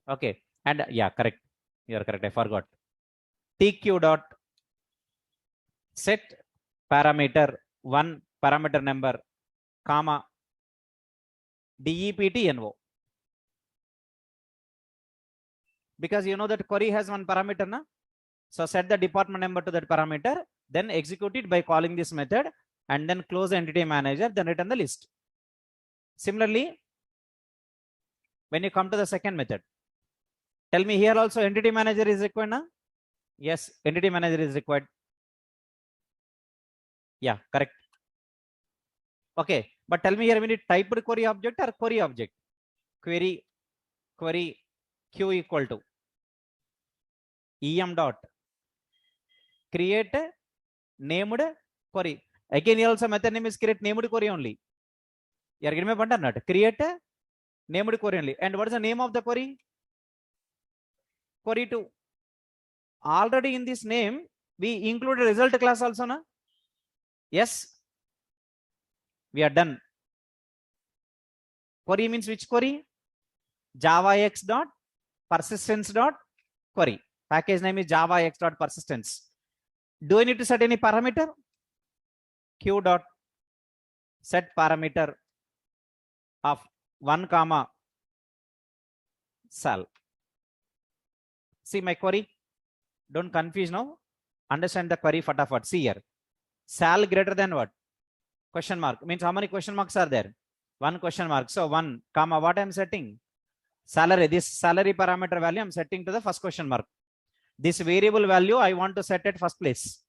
Okay. And yeah, correct. You are correct. I forgot. TQ dot set parameter 1 parameter number, comma, DEPTNO. Because you know that query has one parameter, na? So set the department number to that parameter, then execute it by calling this method, and then close the entity manager, then return the list. Similarly, when you come to the second method, tell me here also entity manager is required, na? Yes, entity manager is required. Yeah, correct. Okay, but tell me here we need typed query object or query object? Query Q equal to em dot create named query. Again, here also method name is create named query only. You are getting my point or not? Create named query only. And what is the name of the query? Query 2. Already in this name, we included result class also, na? Yes. We are done. Query means which query? Java X dot persistence dot query. Package name is Java X dot persistence. Do I need to set any parameter? Q dot set parameter of 1 comma sal. See my query. Don't confuse now. Understand the query fatafat. See here. Sal greater than what? Question mark. Means how many question marks are there? 1 question mark. So 1 comma what I am setting? Salary. This salary parameter value I am setting to the first question mark. This variable value I want to set at first place.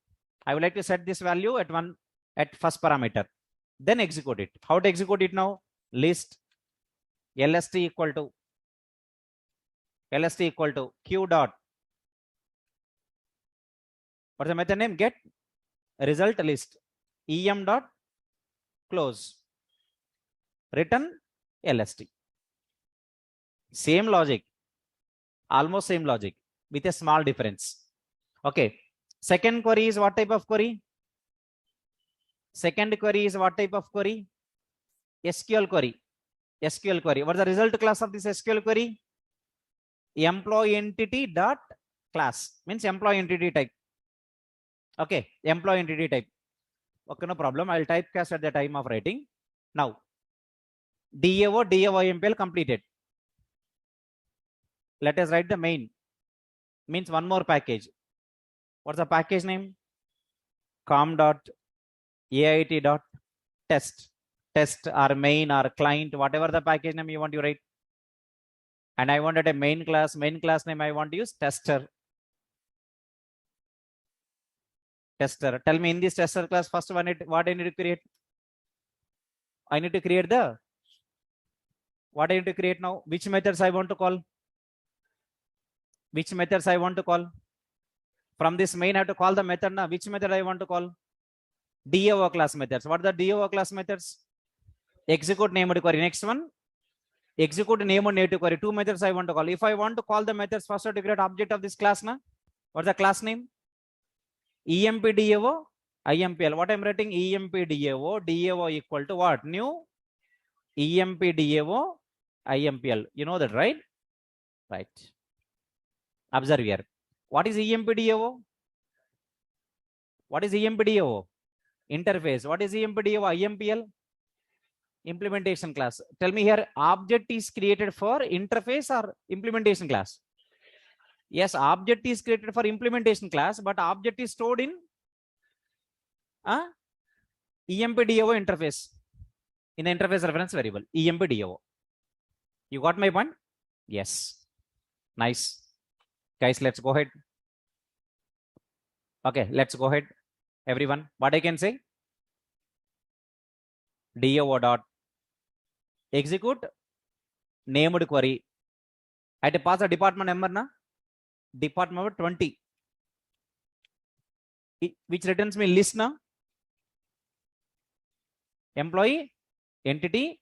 I would like to set this value at first parameter. Then execute it. How to execute it now? List LST equal to Q dot. What's the method name? Get result list. EM dot close. Return LST. Same logic. Almost same logic with a small difference. Okay. Second query is what type of query? Second query is what type of query? SQL query. SQL query. What is the result class of this SQL query? Employee entity dot class. Means employee entity type. Okay. Employee entity type. Okay, no problem. I'll typecast at the time of writing. Now, DAO, DAO completed. Let us write the main. Means one more package. What's the package name? com.ait.test. Test or main or client, whatever the package name you want to write. And I wanted a main class. Main class name I want to use tester. Tester. Tell me in this tester class, first one, what I need to create? I need to create the, what I need to create now? Which methods I want to call? Which methods I want to call? From this main, I have to call the method now. Which method I want to call? DAO class methods. What are the DAO class methods? Execute named query. Next one, execute name and native query. 2 methods I want to call. If I want to call the methods, first I have to create object of this class. Na? What's the class name? EMPDAO, IMPL. What I'm writing? EMPDAO, DAO equal to what? New EMPDAO, IMPL. You know that, right? Right. Observe here. What is EMPDAO? What is EMPDAO? Interface. What is EMPDAO? IMPL? Implementation class. Tell me here, object is created for interface or implementation class? Yes, object is created for implementation class, but object is stored in EMP-DAO interface, in the interface reference variable, EMP-DAO. You got my point? Yes. Nice. Guys, let's go ahead. Okay, let's go ahead. Everyone, what I can say? DAO dot execute named query. At pass a department number na? Department number 20. Which returns me list na? Employee entity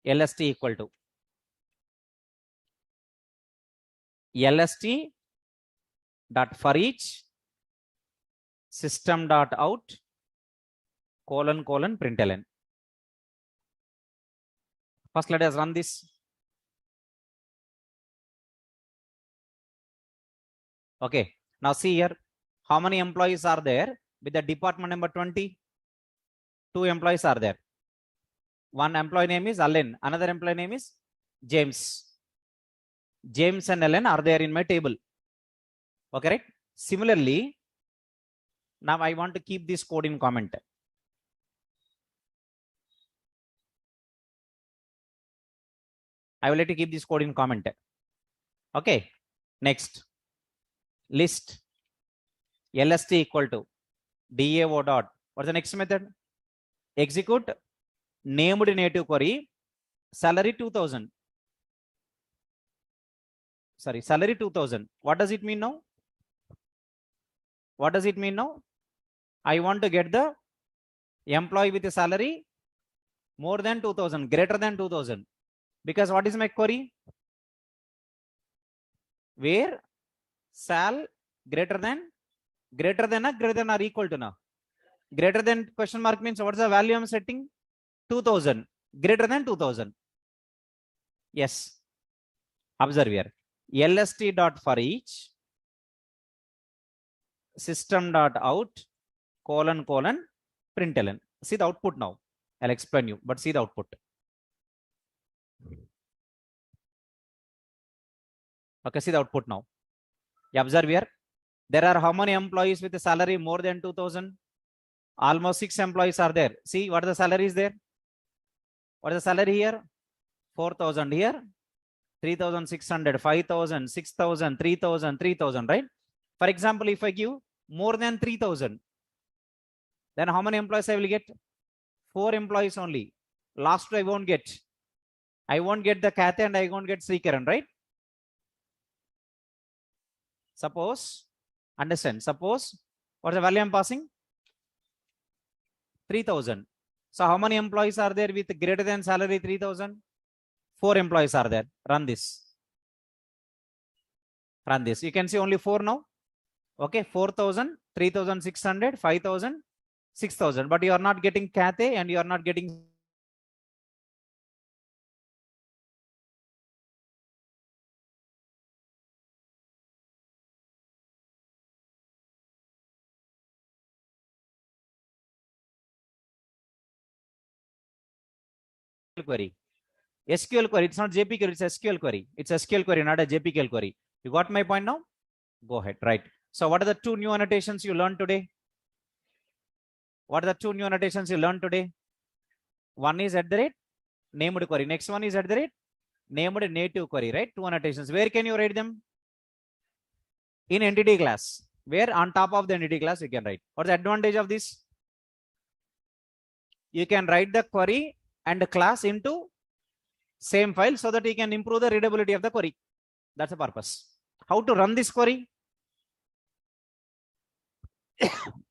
LST equal to LST dot for each system dot out colon println. First, let us run this. Okay, now see here, how many employees are there with the department number 20? 2 employees are there. One employee name is Allen, another employee name is James. James and Allen are there in my table. Okay, right? Similarly, now I want to keep this code in comment. I will let you keep this code in comment. Okay, next. List LST equal to DAO dot. What's the next method? Execute named native query salary 2000. Sorry, salary 2000. What does it mean now? What does it mean now? I want to get the employee with a salary more than 2000, greater than 2000. Because what is my query? Where sal greater than or equal to now? Greater than question mark means what's the value I'm setting? 2000. Greater than 2000. Yes. Observe here. LST dot for each system dot out colon println. See the output now. I'll explain you, but see the output. Okay, see the output now. You observe here. There are how many employees with a salary more than 2000? Almost 6 employees are there. See what the salary is there? What is the salary here? 4000 here. 3600, 5000, 6000, 3000, 3000, right? For example, if I give more than 3000, then how many employees I will get? 4 employees only. Last two I won't get. I won't get the Kathy and I won't get Srikaran, right? Suppose, understand, suppose what's the value I'm passing? 3000. So how many employees are there with greater than salary 3000? 4 employees are there. Run this. Run this. You can see only 4 now. Okay, 4000, 3600, 5000, 6000. But you are not getting Kathy and you are not getting query. SQL query. It's not JP query. It's SQL query. It's SQL query, not a JPQL query. You got my point now? Go ahead. Right. So what are the 2 new annotations you learned today? What are the 2 new annotations you learned today? One is at the rate named query. Next one is at the rate named native query, right? 2 annotations. Where can you write them? In entity class. Where on top of the entity class you can write. What's the advantage of this? You can write the query and the class into same file so that you can improve the readability of the query. That's the purpose. How to run this query?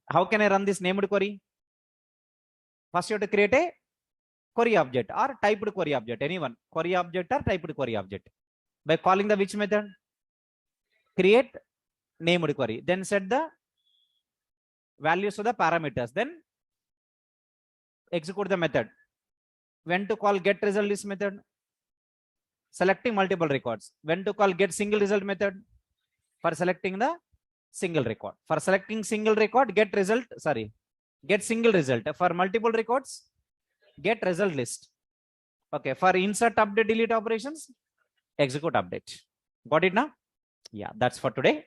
How can I run this named query? First you have to create a query object or typed query object. Anyone. Query object or typed query object. By calling the which method? Create named query. Then set the values to the parameters. Then execute the method. When to call get result list method? Selecting multiple records. When to call get single result method? For selecting the single record. For selecting single record, get result, sorry, get single result. For multiple records, get result list. Okay, for insert, update, delete operations, execute update. Got it now? Yeah, that's for today.